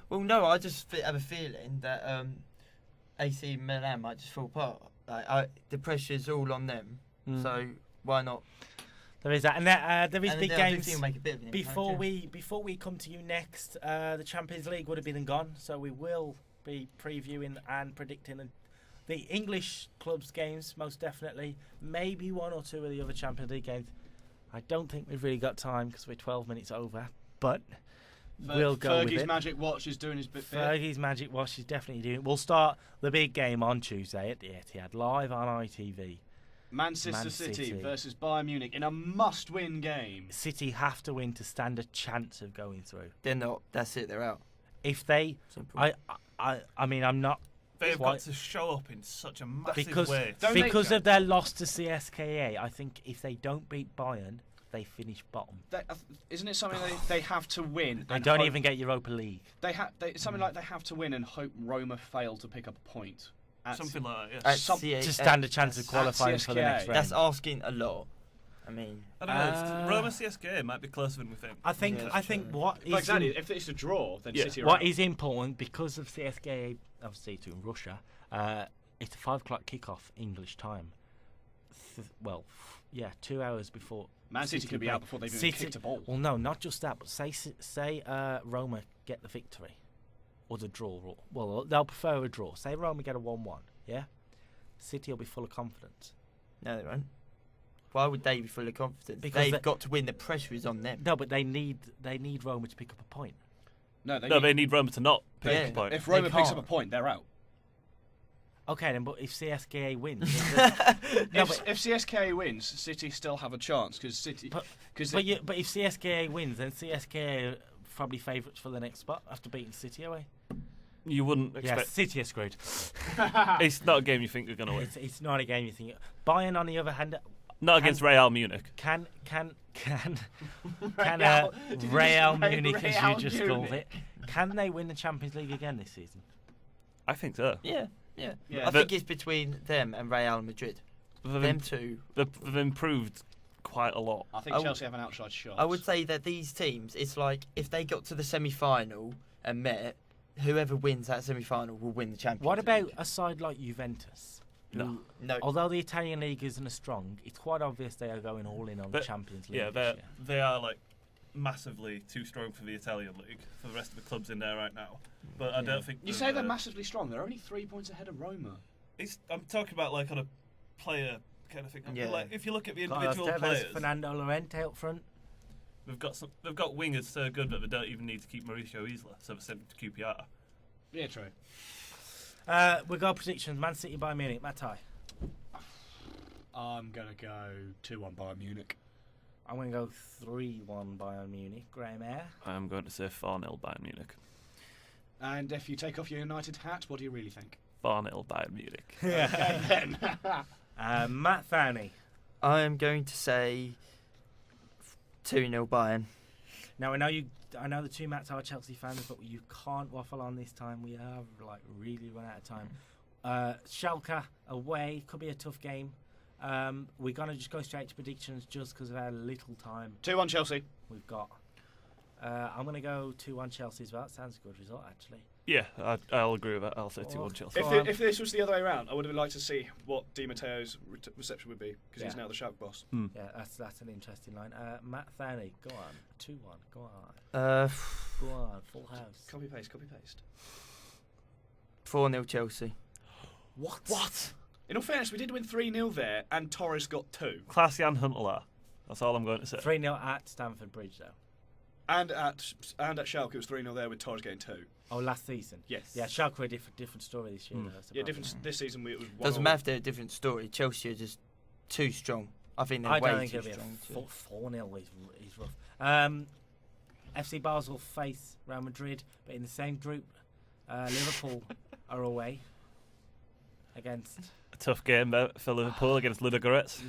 Well, no, I just have a feeling that AC Milan might just fall apart. The pressure's all on them, so why not? There is that, and there is big games. Make a bit of an before we come to you next, the Champions League would have been gone, so we will be previewing and predicting the English clubs games, most definitely. Maybe one or two of the other Champions League games. I don't think we've really got time because we're 12 minutes over, but we'll go with it. Fergie's Magic Watch is doing his bit. Fergie's Magic Watch is definitely doing it. We'll start the big game on Tuesday at the Etihad, live on ITV. Manchester City versus Bayern Munich in a must-win game. City have to win to stand a chance of going through. They're not. That's it. They're out. If they, I mean, I'm not. They've got to show up in such a massive way. Because of their loss to CSKA, I think if they don't beat Bayern, they finish bottom. Isn't it something they have to win? They don't even get Europa League. Something like they have to win and hope Roma fail to pick up a point. Something like that, yeah. To stand a chance of qualifying for the next round. That's asking a lot. I mean, I don't know. Roma CSKA might be closer than we think. I think what is exactly. If it's a draw, then City are what out. is important because of CSKA, obviously to Russia. It's a 5 o'clock kickoff English time. 2 hours before. Man City could be out before they've even kicked a ball. Well, no, not just that, but say Roma get the victory or the draw. Well, they'll prefer a draw. Say Roma get a 1-1. Yeah, City will be full of confidence. No, they won't. Why would they be full of confidence? Because they've got to win. The pressure is on them. No, but they need Roma to pick up a point. They need Roma to not pick a point. If Roma picks up a point, they're out. Okay, then, but if CSKA wins, if CSKA wins, City still have a chance because City. But if CSKA wins, then CSKA are probably favourites for the next spot after beating City away. You wouldn't expect. Yeah, City are screwed. It's not a game you think you're going to win. It's not a game you think. Bayern, on the other hand, not against Real Munich. Can Real Munich, as you just called it, can they win the Champions League again this season? I think so. Yeah. I think it's between them and Real Madrid. Them two. They've improved quite a lot. I think Chelsea have an outside shot. I would say that these teams, it's like if they got to the semi-final and met, whoever wins that semi-final will win the Champions What about League. a side like Juventus? No. Although the Italian league isn't as strong, it's quite obvious they are going all in on the Champions League. Yeah, they are like massively too strong for the Italian league, for the rest of the clubs in there right now. But I don't think you say they're massively strong. They're only 3 points ahead of Roma. I'm talking about like on a player kind of thing. Yeah. Like if you look at the Carlos individual Tevez, players, Fernando Llorente up front. they've got wingers so good that they don't even need to keep Mauricio Isla, so they sent him to QPR. Yeah, true. We got predictions. Man City, Bayern Munich. Matt Tye. I'm going to go 2-1 Bayern Munich. I'm going to go 3-1 Bayern Munich. Graham Eyre. I'm going to say 4-0 Bayern Munich. And if you take off your United hat, what do you really think? 4-0 Bayern Munich. Okay, then. Matt Thowney. I am going to say 2-0 Bayern. Now, I know the two Matts are Chelsea fans, but you can't waffle on this time. We have really run out of time. Schalke away could be a tough game. We're going to just go straight to predictions just because of our little time 2-1 Chelsea. we've got. I'm going to go 2-1 Chelsea as well. That sounds a good result, actually. Yeah, I'll agree with that. I'll say 2-1 Chelsea. If this was the other way around, I would have liked to see what Di Matteo's reception would be, because he's now the Schalke boss. Yeah, that's an interesting line. Matt Thowney, go on. 2-1, go on. Go on, full house. Copy paste. 4-0 Chelsea. What? In all fairness, we did win 3-0 there, and Torres got 2. Classy and Huntelaar. That's all I'm going to say. 3-0 at Stamford Bridge, though. And at Schalke, it was 3-0 there with Torres getting 2. Oh, last season? Yes. Yeah, Schalke were a different story this year. Though, Yeah, different. This season it was 1-1. Doesn't matter if they're a different story. Chelsea are just too strong. I think they're way too strong. I don't think 4-0 is rough. FC Basel face Real Madrid, but in the same group, Liverpool are away against... A tough game for Liverpool against Ludogorets.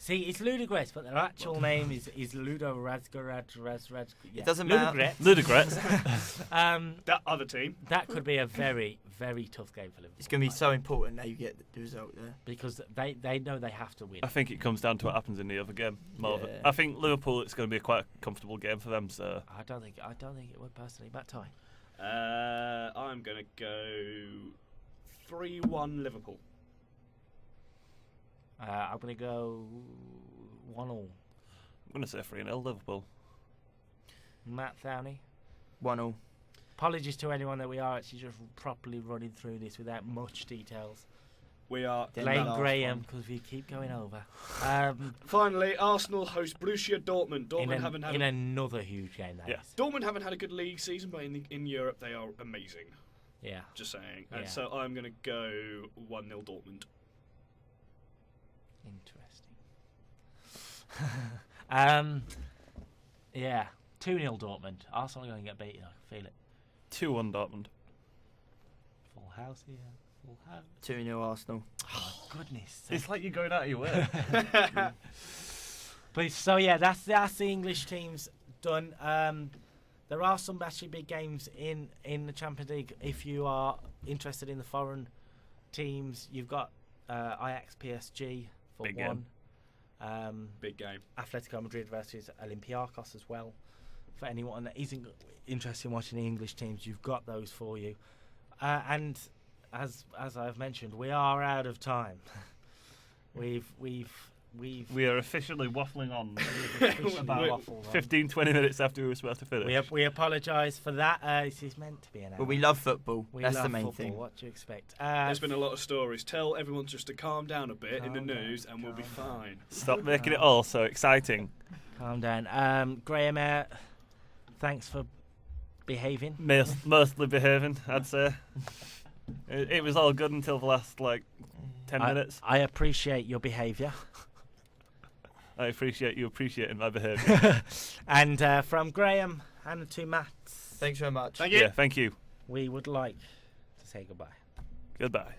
See, it's Ludogorets, but their actual name is Ludo Razgorad. It doesn't matter. Ludogorets. That other team. That could be a very, very tough game for Liverpool. It's going to be so important that you get the result there. Because they know they have to win. I think it comes down to what happens in the other game. I think Liverpool, it's going to be quite a comfortable game for them. So I don't think it would personally. Matt Tye. I'm going to go 3-1 Liverpool. I'm going to go 1-1. I'm going to say 3-0 Liverpool. Matt Thowney. 1-0. Apologies to anyone that we are actually just properly running through this without much details. We are blame Graham because we keep going over. Finally, Arsenal host Borussia Dortmund. In another huge game. That is. Dortmund haven't had a good league season, but in Europe they are amazing. Yeah. Just saying. And so I'm going to go 1-0 Dortmund. Interesting. Yeah, 2-0 Dortmund. Arsenal are going to get beaten. I can feel it. 2-1 Dortmund. Full house here. Full house. 2-0 Arsenal. Oh, goodness. It's like you're going out of your way. Please. So yeah, that's the English teams done. There are some actually big games in the Champions League. If you are interested in the foreign teams, you've got Ajax PSG for big one. Big game. Atletico Madrid versus Olympiacos as well. For anyone that isn't interested in watching the English teams, you've got those for you. And as I've mentioned, we are out of time. We are officially waffling on about 15-20 minutes after we were supposed to finish. We apologise for that. This is meant to be an hour. But we love football. That's love the main football. thing. What do you expect? There's been a lot of stories. Tell everyone just to calm down a bit in the news and we'll be fine. Stop making it all so exciting. Calm down. Graham Eyre, thanks for behaving. Mostly behaving, I'd say. It was all good until the last 10 minutes. I appreciate your behaviour. I appreciate you appreciating my behaviour. And from Graham and the two Matts. Thanks very much. Thank you. Yeah, thank you. We would like to say goodbye. Goodbye.